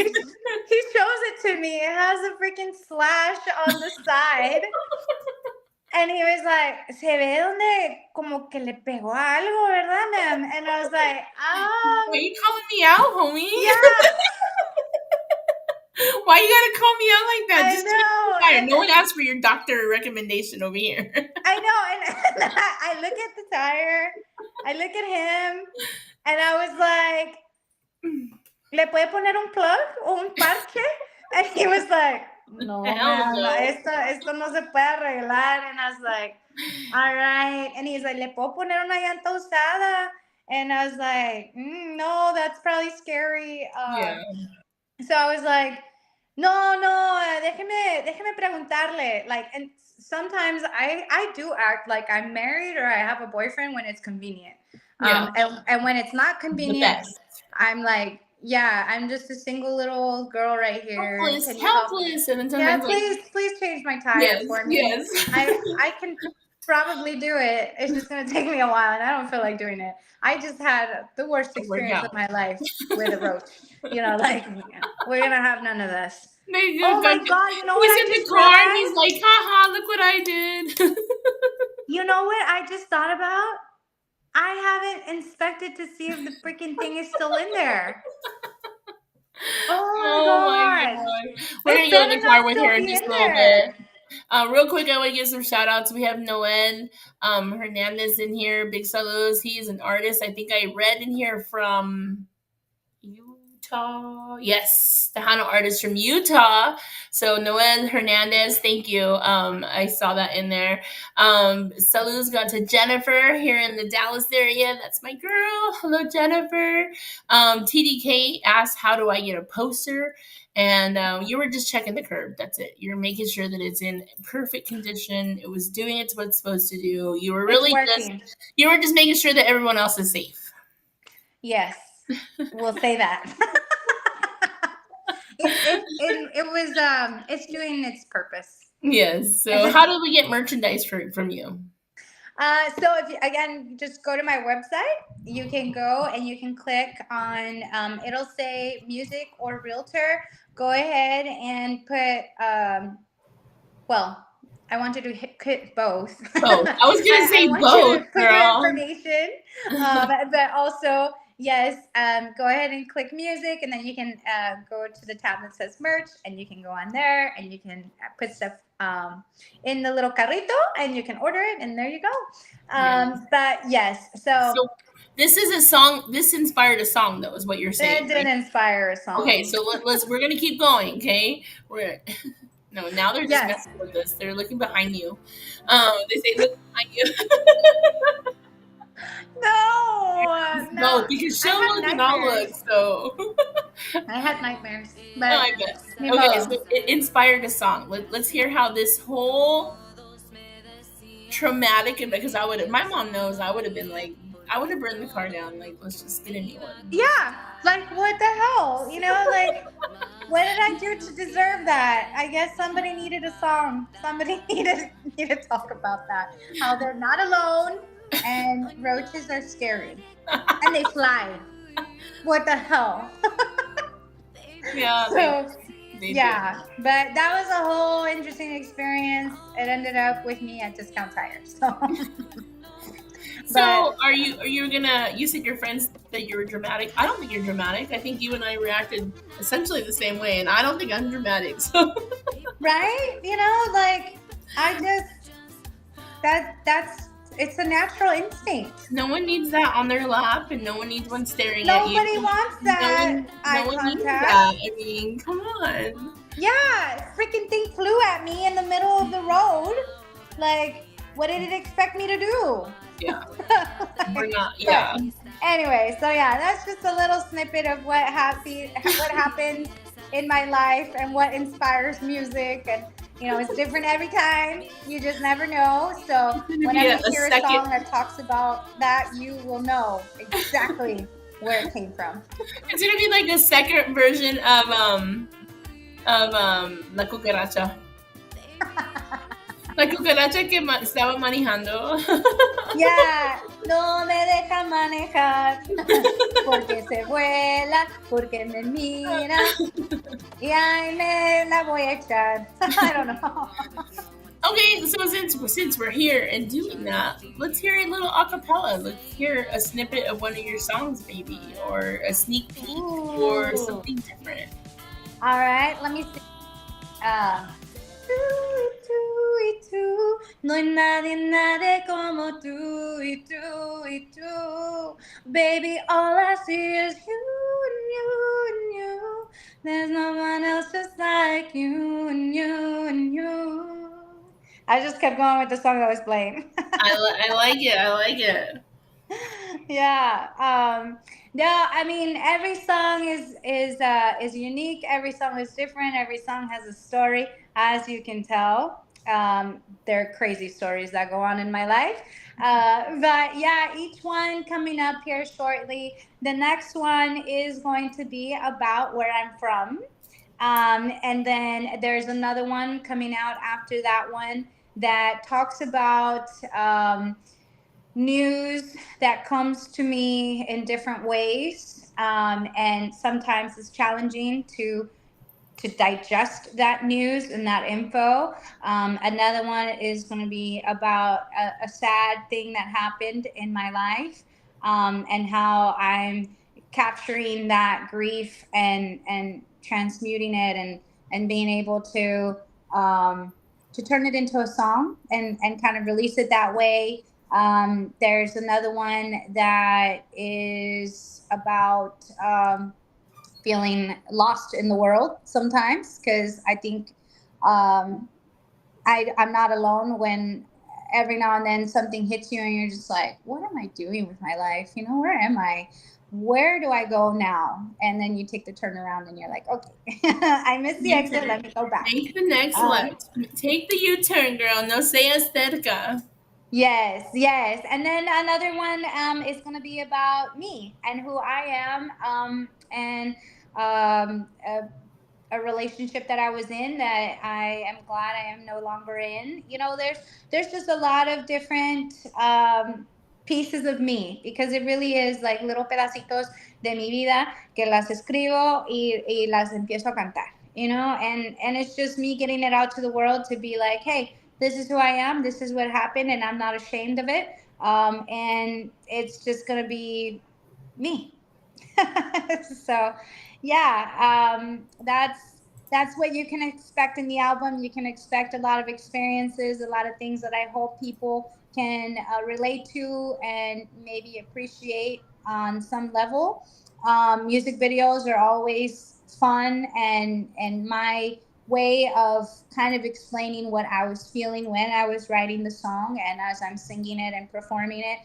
He shows it to me. It has a freaking slash on the side. And he was like, se ve donde como que le pegó algo, ¿verdad, ma'am? And I was like, Why are you calling me out, homie? Yeah. Why you gotta call me out like that? I Just know. No one asked for your doctor recommendation over here. I know. And I look at the tire. I look at him. And I was like, ¿le puede poner un plug o un parche? And he was like, no, esto no se puede arreglar. And I was like, all right. And he's like, ¿le puedo poner una llanta usada? And I was like, no, that's probably scary. So I was like, no, déjeme preguntarle. Like, and sometimes I do act like I'm married or I have a boyfriend when it's convenient. And when it's not convenient, I'm like, yeah, I'm just a single little girl right here. Helpless. And then please change my tire for me. Yes. I can probably do it. It's just going to take me a while, and I don't feel like doing it. I just had the worst experience of my life with a roach. Like, we're going to have none of this. Oh my God, you know what I just He's in the car and he's like, haha, look what I did. You know what I just thought about? I haven't inspected to see if the freaking thing is still in there. Oh my God. We're going to go in the car with her in just a little bit. Real quick, I want to give some shout outs. We have Noel Hernandez in here. Big saludos. He is an artist. I think I read in here from Utah. Yes, Tejano artist from Utah. So Noel Hernandez, thank you. I saw that in there. Saludos got to Jennifer here in the Dallas area. That's my girl. Hello, Jennifer. TDK asked, how do I get a poster? And you were just checking the curb. That's it. You're making sure that it's in perfect condition. It was doing it what it's supposed to do. You were really just making sure that everyone else is safe. Yes, we'll say that. It was it's doing its purpose. Yes. So how do we get merchandise from you? So if you, again, just go to my website. You can go and you can click on it'll say music or realtor. Go ahead and put well, I wanted to hit both. Both. I was gonna say both, put your information, but also yes, go ahead and click music, and then you can go to the tab that says merch, and you can go on there, and you can put stuff in the little carrito, and you can order it, and there you go. But yes, so this is a song. This inspired a song, though, is what you're saying. It did inspire a song. Okay, so we're gonna keep going. Okay, no, now they're just messing with us. They're looking behind you. They say look behind you. No, because she'll look and I'll look. So I had nightmares. But I bet. Okay, so it inspired a song. Let's hear how this whole traumatic event. Because my mom knows I would have been like, I would have burned the car down. Like, let's just get a new one. Yeah, like what the hell, like. What did I do to deserve that? I guess somebody needed a song. Somebody needed to talk about that. How they're not alone and roaches are scary. And they fly. What the hell? Yeah, So they do. yeah, but that was a whole interesting experience. It ended up with me at Discount Tire. So but So, are you gonna? You said your friends that you were dramatic. I don't think you're dramatic. I think you and I reacted essentially the same way, and I don't think I'm dramatic. So, right? Like I just that's it's a natural instinct. no one needs that on their lap, and no one needs one staring at you. Nobody wants No that one, no eye one needs contact. that. I mean, come on. Yeah, freaking thing flew at me in the middle of the road. Like, what did it expect me to do? Yeah, we're Like, not. but Yeah. anyway, so yeah, that's just a little snippet of what happens in my life and what inspires music. And it's different every time. You just never know. So It's gonna be whenever you a hear a second. song that talks about that, you will know exactly where it came from. It's gonna be like a second version of la cucaracha. La cucaracha que estaba manejando. Ya, no me deja manejar porque se vuela, porque me mira y ahí me la voy a echar. I don't know. Okay, so since we're here and doing that, let's hear a little acapella. Let's hear a snippet of one of your songs, maybe, or a sneak peek, or Ooh. something different. All right, let me see. Tú y tú y tú, no hay nadie, nadie como tú y tú y tú. Baby, all I see is you and you and you. There's no one else just like you and you and you. I just kept going with the song I was playing. I like it. I like it. Yeah. No, I mean every song is unique. Every song is different. Every song has a story, as you can tell. There are crazy stories that go on in my life. But yeah, each one coming up here shortly. The next one is going to be about where I'm from. And then there's another one coming out after that one that talks about news that comes to me in different ways, and sometimes it's challenging to digest that news and that info. Another one is going to be about a sad thing that happened in my life, and how I'm capturing that grief and transmuting it and being able to turn it into a song and kind of release it that way. There's another one that is about feeling lost in the world sometimes because I think um, I'm not alone when every now and then something hits you and you're just like, what am I doing with my life? Where am I? Where do I go now? And then you take the turnaround and you're like, okay, I missed the exit. U-turn. Let me go back. Take the next Um, left. Take the U-turn, girl. No seas cerca. Yes, yes. And then another one is going to be about me and who I am, and um, a, a relationship that I was in that I am glad I am no longer in. There's just a lot of different pieces of me because it really is like little pedacitos de mi vida que las escribo y las empiezo a cantar. And it's just me getting it out to the world to be like, hey, this is who I am. This is what happened, and I'm not ashamed of it. And it's just gonna be me. So, yeah, that's what you can expect in the album. You can expect a lot of experiences, a lot of things that I hope people can relate to and maybe appreciate on some level. Music videos are always fun, and my way of kind of explaining what I was feeling when I was writing the song and as I'm singing it and performing it.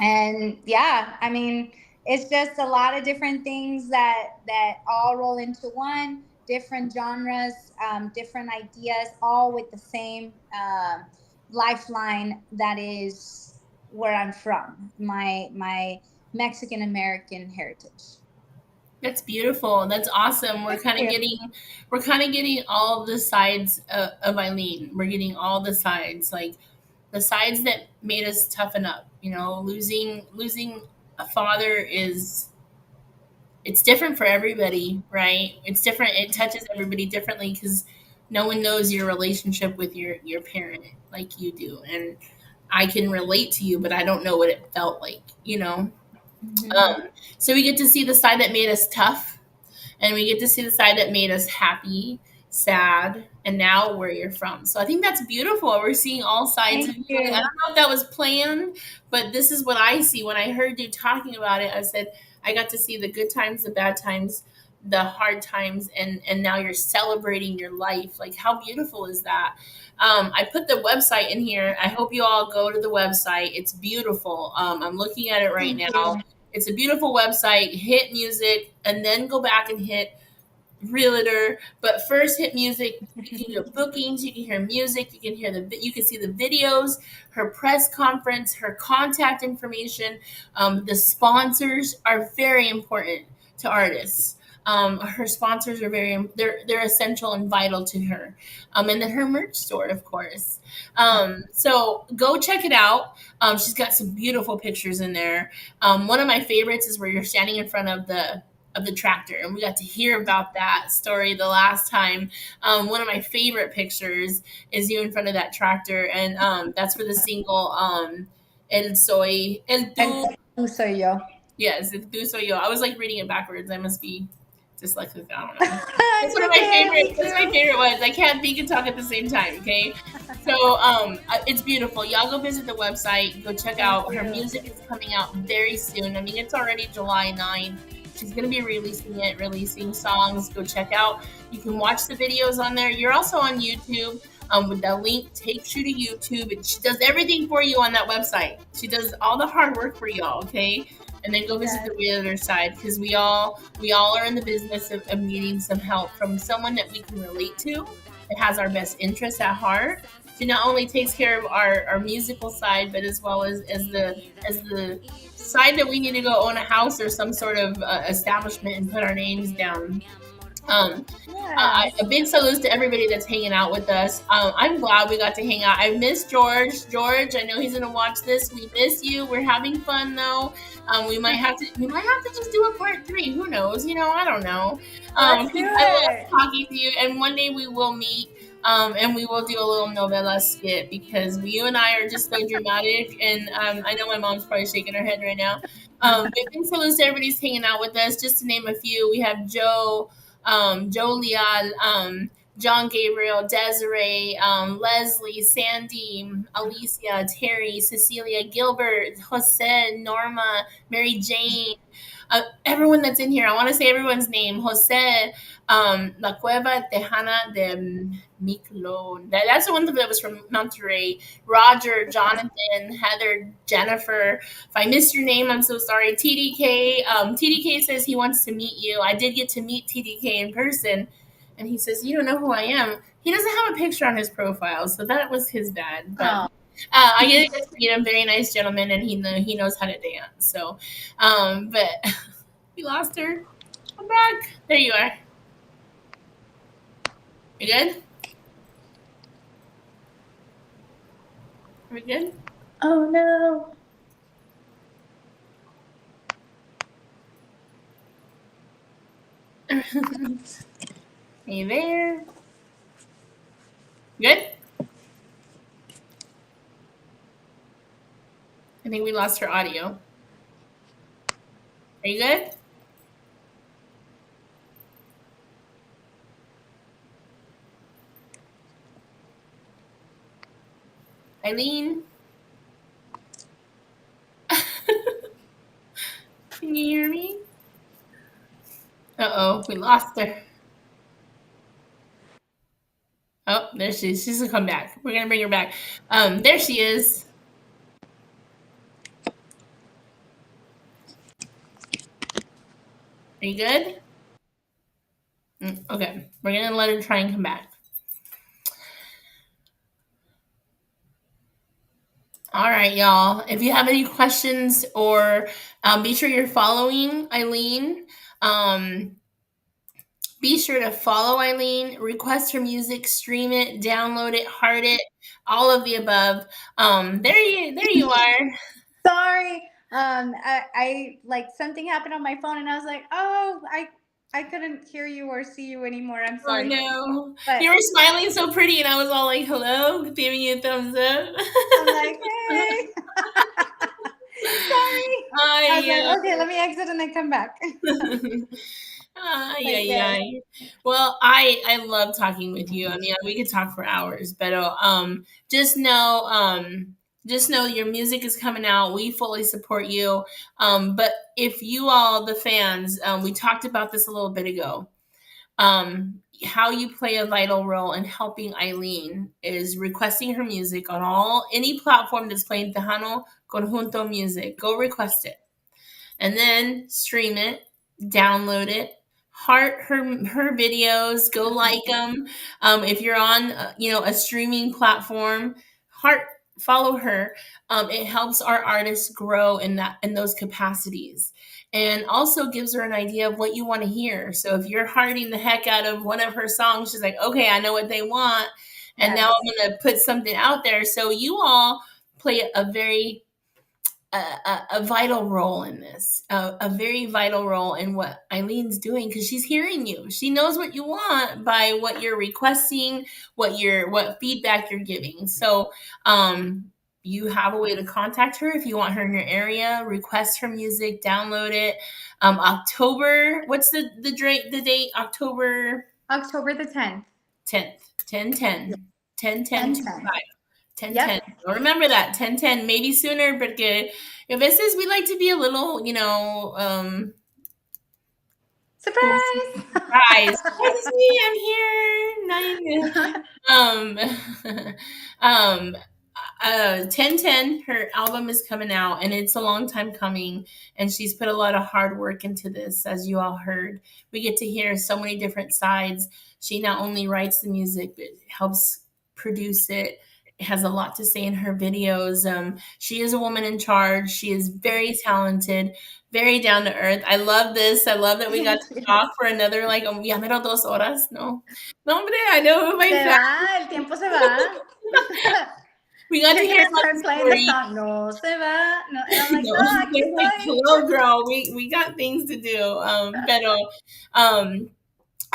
And yeah, I mean, it's just a lot of different things that all roll into one, different genres, different ideas, all with the same lifeline that is where I'm from, my Mexican American heritage. That's beautiful. That's awesome. Thank you. We're kind of getting all the sides of Eileen. We're getting all the sides, like the sides that made us toughen up. You know, losing a father is it's different for everybody, right? It's different. It touches everybody differently because no one knows your relationship with your parent like you do, and I can relate to you, but I don't know what it felt like. You know, Mhm. so we get to see the side that made us tough, and we get to see the side that made us happy, sad, and now where you're from. So I think that's beautiful. We're seeing all sides of Thank you. I don't you. know if that was planned, but this is what I see. When I heard you talking about it, I said I got to see the good times, the bad times, the hard times, and now you're celebrating your life. Like how beautiful is that? I put the website in here. I hope you all go to the website. It's beautiful. I'm looking at it right Thank now. you. It's a beautiful website. Hit music and then go back and hit realtor. But first, hit music. You can hear bookings. You can hear music. You can hear you can see the videos, her press conference, her contact information. The sponsors are very important to artists. Her sponsors are they're essential and vital to her. And then her merch store, of course. So go check it out. She's got some beautiful pictures in there. One of my favorites is where you're standing in front of the tractor, and we got to hear about that story the last time. One of my favorite pictures is you in front of that tractor, and that's for the single El El Tú. tú soy yo. Yes, El Tú Soy Yo. I was like reading it backwards. I must be dyslexic. I don't know. That's It's one of my okay, favorite. me That's my too. favorite ones. I can't think and talk at the same time. Okay, so it's beautiful. Y'all go visit the website. Go check Thank out her you. music. Is coming out very soon. I mean, it's already July 9th. She's gonna be releasing songs. Go check out. You can watch the videos on there. You're also on YouTube. With that link takes you to YouTube, and she does everything for you on that website. She does all the hard work for y'all. Okay, and then go visit Yes. the realtor side because we all are in the business of needing some help from someone that we can relate to that has our best interests at heart. She not only takes care of our musical side, but as well as the side that we need to go own a house or some sort of establishment and put our names down. Um, Yes. a big salute to everybody that's hanging out with us. I'm glad we got to hang out. I miss George. George, I know he's gonna watch this. We miss you. We're having fun though. We might have to just do a part three. Who knows? I don't know. Let's do 'Cause I it. love talking to you, and one day we will meet. And we will do a little novella skit because you and I are just so dramatic. And I know my mom's probably shaking her head right now. But big salute to everybody's hanging out with us. Just to name a few, we have Joe Leal, John Gabriel, Desiree, Leslie, Sandy, Alicia, Terry, Cecilia, Gilbert, Jose, Norma, Mary Jane, everyone that's in here. I want to say everyone's name. Jose, La Cueva Tejana de Miclo. That's the one that was from Monterrey. Roger, Jonathan, Heather, Jennifer. If I missed your name, I'm so sorry. TDK. TDK says he wants to meet you. I did get to meet TDK in person, and he says, "You don't know who I am." He doesn't have a picture on his profile, so that was his bad. But Oh, I get to meet him. Very nice gentleman, and he knows how to dance. So, but we lost her. I'm back. There you are. You good? Are we good? oh no. Hey there. Good? I think we lost her audio. Are you good? Eileen? Can you hear me? Uh-oh, we lost her. Oh, there she is. She's gonna come back. We're gonna bring her back. There she is. Are you good? Okay, we're gonna let her try and come back. All right, y'all. If you have any questions or be sure you're following Eileen. Um, be sure to follow Hailyn, request her music, stream it, download it, heart it, all of the above. There you are. Sorry. I like something happened on my phone and I was like, oh, I couldn't hear you or see you anymore. I'm Oh sorry. no. But You were smiling so pretty and I was all like, hello, giving you a thumbs up. I'm like, hey. Sorry. I was I like, okay, let me exit and then come back. Ay, But ay, yes, ay. Well, I love talking with you. I mean, we could talk for hours, but just know just know your music is coming out. We fully support you. But if you all, the fans, we talked about this a little bit ago. How you play a vital role in helping Hailyn is requesting her music on any platform that's playing Tejano Conjunto music. Go request it and then stream it, download it, heart her videos, go like them. If you're on a streaming platform, heart follow her. It helps our artists grow in those capacities. And also gives her an idea of what you want to hear. So if you're hearting the heck out of one of her songs, she's like, okay, I know what they want. And now yes, I'm going to put something out there. So you all play a very a vital role in this, a very vital role in what Hailyn's doing because she's hearing you. She knows what you want by what you're requesting, what feedback you're giving. So, you have a way to contact her if you want her in your area. Request her music, download it. October, what's the date? October October the 10th. 10th, 10 Yeah, 10, 10 10 10 2 10. 5. 10 Yep. 10. Remember that 10 10, maybe sooner, porque a veces we like to be a little, cool Surprise. surprise. It's me, I'm here. Um, 1010, her album is coming out and it's a long time coming. And she's put a lot of hard work into this, as you all heard. We get to hear so many different sides. She not only writes the music, but helps produce it. Has a lot to say in her videos. She is a woman in charge. She is very talented, very down to earth. I love this. I love that we got Thank to you. talk for another ya mero 2 horas. No, no, hombre, I know my Se fans. va, el tiempo se va. We got to They're hear gonna about start the playing the story. song. No se va. No, and I'm like, No, no, aquí they're like, estoy. hello, girl. We got things to do. Pero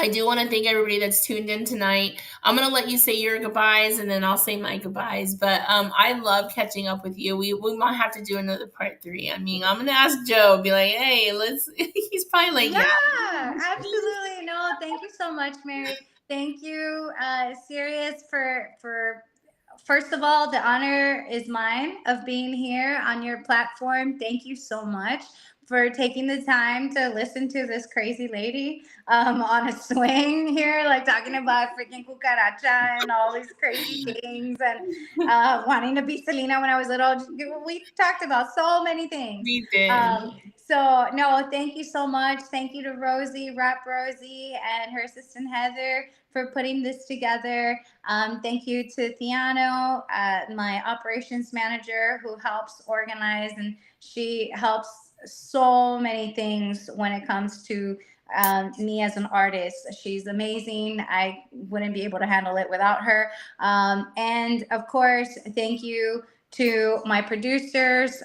I do want to thank everybody that's tuned in tonight. I'm gonna let you say your goodbyes, and then I'll say my goodbyes. But I love catching up with you. We might have to do another part 3. I mean, I'm gonna ask Joe, be like, hey, let's. He's probably like, yeah. Yeah, absolutely. No, thank you so much, Mary. Thank you, Sirius, for first of all, the honor is mine of being here on your platform. Thank you so much for taking the time to listen to this crazy lady on a swing here, like talking about freaking cucaracha and all these crazy things, and wanting to be Selena when I was little. We talked about so many things. We did. So no, thank you so much. Thank you to Rosie, Rap Rosie, and her assistant Heather for putting this together. Thank you to Theano, my operations manager, who helps organize, and she helps so many things when it comes to me as an artist. She's amazing. I wouldn't be able to handle it without her. And of course, thank you to my producers,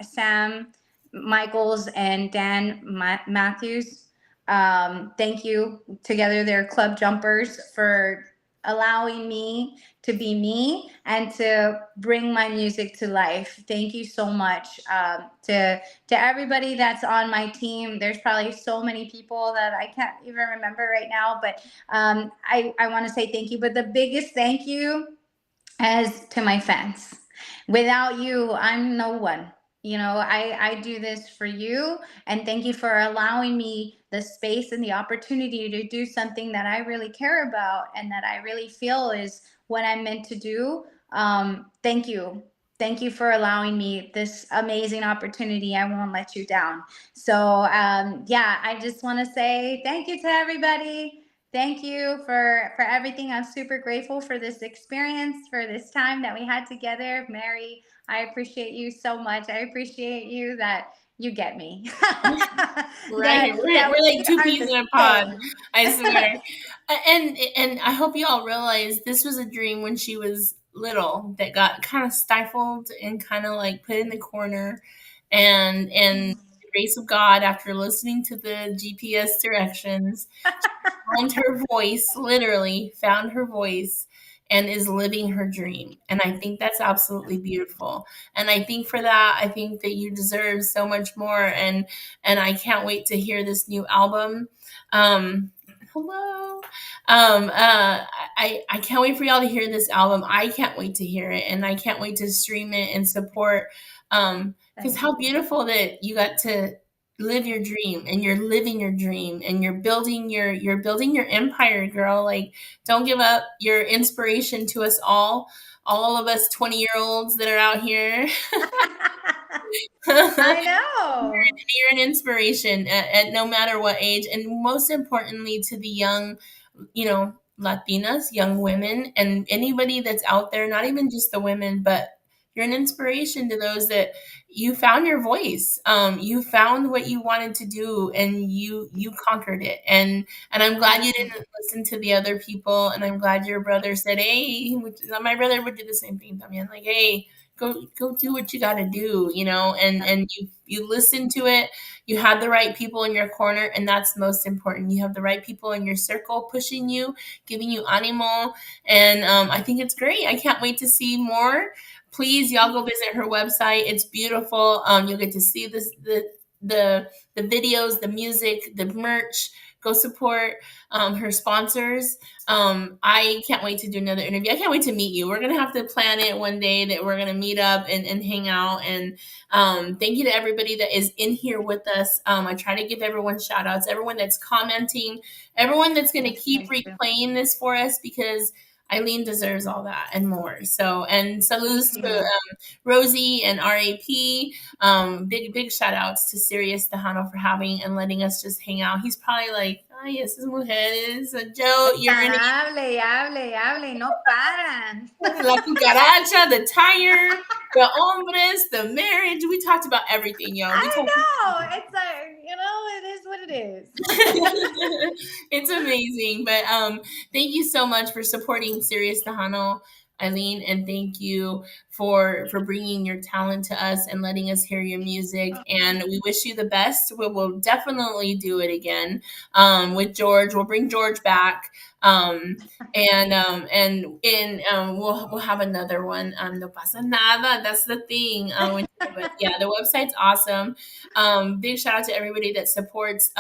Sam Michaels and Dan Matthews. Thank you. Together, they're club jumpers for allowing me to be me and to bring my music to life. Thank you so much to everybody that's on my team. There's probably so many people that I can't even remember right now, but I want to say thank you. But the biggest thank you as to my fans. Without you, I'm no one. I do this for you, and thank you for allowing me the space and the opportunity to do something that I really care about and that I really feel is what I'm meant to do. Thank you. Thank you for allowing me this amazing opportunity. I won't let you down. So, yeah, I just want to say thank you to everybody. Thank you for everything. I'm super grateful for this experience, for this time that we had together. Mary, I appreciate you so much. I appreciate you that you get me. Right. We're That like we two are peas the in a pod. same. I swear. And I hope you all realize this was a dream when she was little that got kind of stifled and kind of like put in the corner. And the grace of God, after listening to the GPS directions, found her voice, literally found her voice, and is living her dream. And I think that's absolutely beautiful. And I think for that, I think that you deserve so much more. And I can't wait to hear this new album. Hello. I can't wait for y'all to hear this album. I can't wait to hear it, and I can't wait to stream it and support. Because Thank how you. beautiful that you got to live your dream, and you're living your dream, and you're building your empire, girl. Like, don't give up. You're inspiration to us all of us 20-year-olds that are out here. I know. You're an inspiration at no matter what age, and most importantly to the young, Latinas, young women, and anybody that's out there, not even just the women, but you're an inspiration to those that you found your voice. You found what you wanted to do, and you conquered it. And I'm glad you didn't listen to the other people, and I'm glad your brother said, hey, my brother would do the same thing, también, like, hey, go do what you got to do, and you listen to it. You had the right people in your corner, and that's most important. You have the right people in your circle pushing you, giving you animo, and I think it's great. I can't wait to see more. Please, y'all go visit her website. It's beautiful. You'll get to see the videos, the music, the merch. Go support her sponsors. I can't wait to do another interview. I can't wait to meet you. We're gonna have to plan it one day that we're gonna meet up and hang out. And thank you to everybody that is in here with us. I try to give everyone shout outs, everyone that's commenting, everyone that's gonna Yes, keep thank you. replaying this for us, because Hailyn deserves all that and more. So, and Thank saludos to you. Rosie and RAP. Big shout outs to Sirius Tejano for having and letting us just hang out. He's probably like, ay, esas mujeres, Joe, you're Están gonna hable y hable y hable y no paran. La cucaracha, the tire, the hombres, the marriage. We talked about everything, yo. We I talked. know. It's like, it is what it is. It's amazing. But thank you so much for supporting Sirius Tejano, Hailyn, and thank you for bringing your talent to us and letting us hear your music. And we wish you the best. We will definitely do it again with George. We'll bring George back. And we'll have another one. No pasa nada. That's the thing. But yeah, the website's awesome. Big shout out to everybody that supports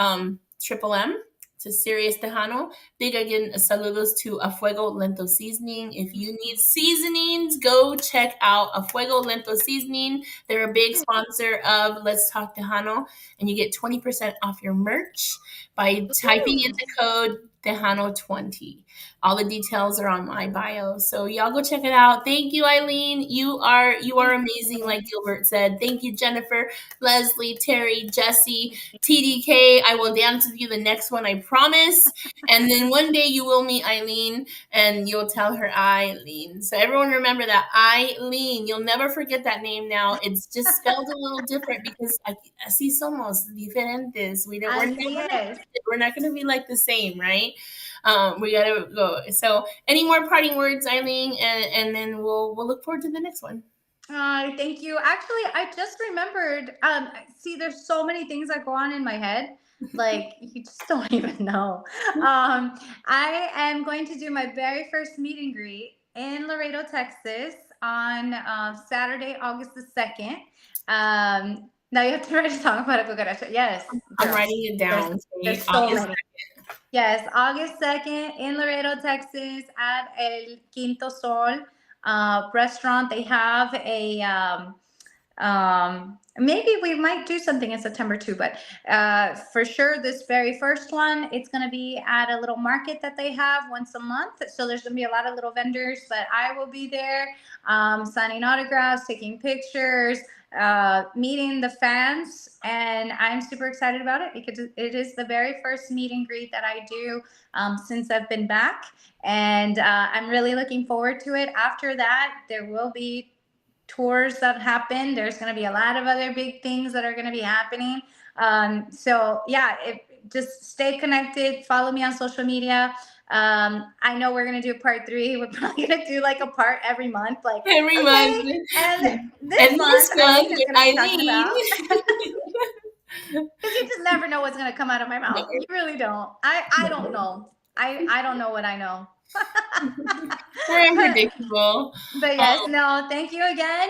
Triple M, to Sirius Tejano. Big again, saludos to A Fuego Lento Seasoning. If you need seasonings, go check out A Fuego Lento Seasoning. They're a big sponsor of Let's Talk Tejano, and you get 20% off your merch by typing in the code Tejano20. All the details are on my bio, so y'all go check it out. Thank you, Hailyn. You are amazing, like Gilbert said. Thank you, Jennifer, Leslie, Terry, Jesse, TDK. I will dance with you the next one, I promise. And then one day you will meet Hailyn, and you'll tell her Hailyn. So everyone remember that, Hailyn. You'll never forget that name now. It's just spelled a little different because así somos diferentes. Así es. We're not gonna be like the same, right? We gotta go. So, any more parting words, Hailyn, and then we'll look forward to the next one. Thank you. Actually, I just remembered. See, there's so many things that go on in my head. Like, you just don't even know. I am going to do my very first meet and greet in Laredo, Texas on Saturday, August the 2nd. Now you have to write a song about a cucaracha. Yes. I'm Girl. writing it down. There's so many. Yes, August 2nd in Laredo, Texas at El Quinto Sol restaurant. They have a maybe we might do something in September too, but for sure this very first one, it's going to be at a little market that they have once a month. So there's going to be a lot of little vendors, but I will be there signing autographs, taking pictures, meeting the fans, and I'm super excited about it because it is the very first meet and greet that I do since I've been back, and I'm really looking forward to it. After that, there will be tours that happen. There's going to be a lot of other big things that are going to be happening. So yeah, just stay connected. Follow me on social media. I know we're gonna do part 3. We're probably gonna do like a part every month, like every okay, month. and this month Eileen is gonna be talking about. Because you just never know what's gonna come out of my mouth. You really don't. I don't know. I don't know what I know. We're unpredictable. But yes, no, thank you again.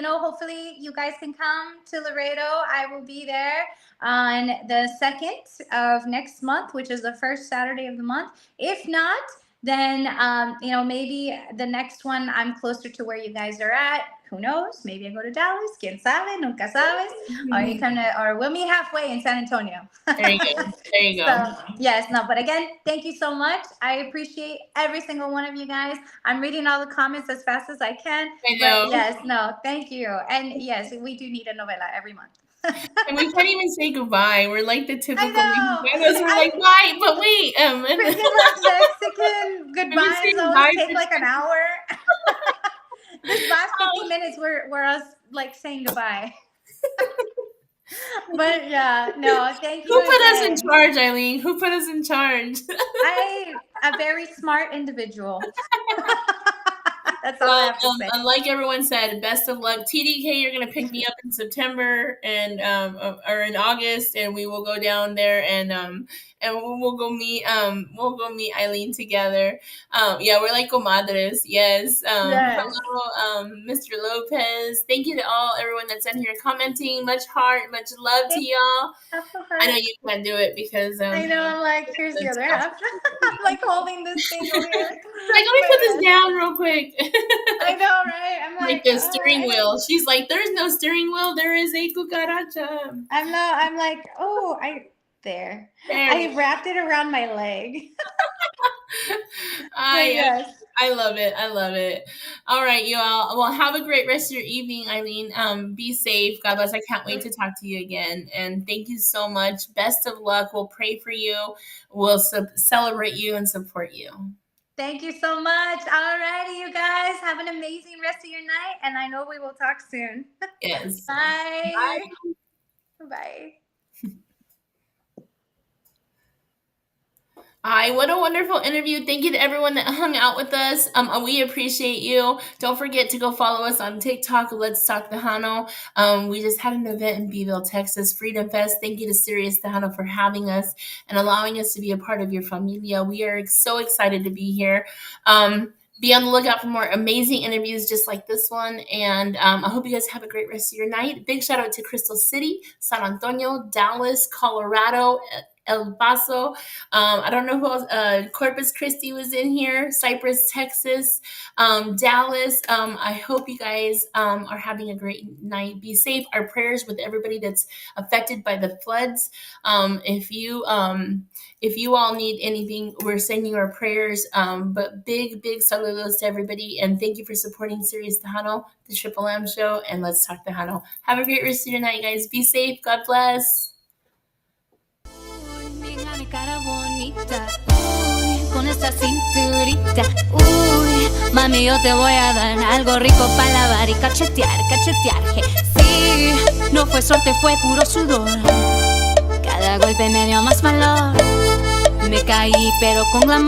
Hopefully you guys can come to Laredo. I will be there on the 2nd of next month, which is the first Saturday of the month. If not, then maybe the next one I'm closer to where you guys are at. Who knows? Maybe I go to Dallas. Quien sabe? Nunca sabes. Or you come to, or we'll meet halfway in San Antonio. There you go. There you go. So, yes, no, but again, thank you so much. I appreciate every single one of you guys. I'm reading all the comments as fast as I can. I know. But yes, no, thank you. And yes, we do need a novela every month. And we can't even say goodbye. We're like the typical Mexicanos. We're like, bye, but wait. Freaking like Mexican goodbyes always take like an hour. This last 15 minutes were us like saying goodbye. But yeah, no, thank you. Who put us in charge, Eileen? Who put us in charge? A very smart individual. That's all I have to say. Like everyone said, best of luck. TDK, you're gonna pick me up in September and or in August, and we will go down there and we'll go meet Eileen together. Yeah, we're like comadres. Yes. Hello, Mr. Lopez. Thank you to everyone that's in here commenting. Much heart, much love to y'all. I know you can't do it because I know. I'm like, here's the other half. I'm like holding this thing over here. Like, let me put this down real quick. I know, right? I'm like the steering wheel. She's like, there's no steering wheel. There is a cucaracha. I'm like, there. I wrapped it around my leg. Yes. I love it. I love it. All right, you all. Well, have a great rest of your evening, Eileen. Be safe. God bless. I can't wait to talk to you again. And thank you so much. Best of luck. We'll pray for you. We'll celebrate you and support you. Thank you so much. All righty, you guys. Have an amazing rest of your night. And I know we will talk soon. Yes. Bye. Bye. Bye. Hi, what a wonderful interview. Thank you to everyone that hung out with us. We appreciate you. Don't forget to go follow us on TikTok. Let's Talk Tejano. We just had an event in Beeville, Texas, Freedom Fest. Thank you to Sirius Tejano for having us and allowing us to be a part of your familia. We are so excited to be here. Be on the lookout for more amazing interviews just like this one. And I hope you guys have a great rest of your night. Big shout out to Crystal City, San Antonio, Dallas, Colorado, El Paso. I don't know who else. Corpus Christi was in here. Cypress, Texas, Dallas. I hope you guys are having a great night. Be safe. Our prayers with everybody that's affected by the floods. If you all need anything, we're sending you our prayers. But big saludos to everybody, and thank you for supporting Sirius Tejano, the Triple M Show, and Let's Talk Tejano. Have a great rest of your night, guys. Be safe. God bless. Cara bonita, uy, con esa cinturita, uy, mami, yo te voy a dar algo rico para lavar y cachetear, que sí, no fue suerte, fue puro sudor, cada golpe me dio más valor, me caí pero con glamour.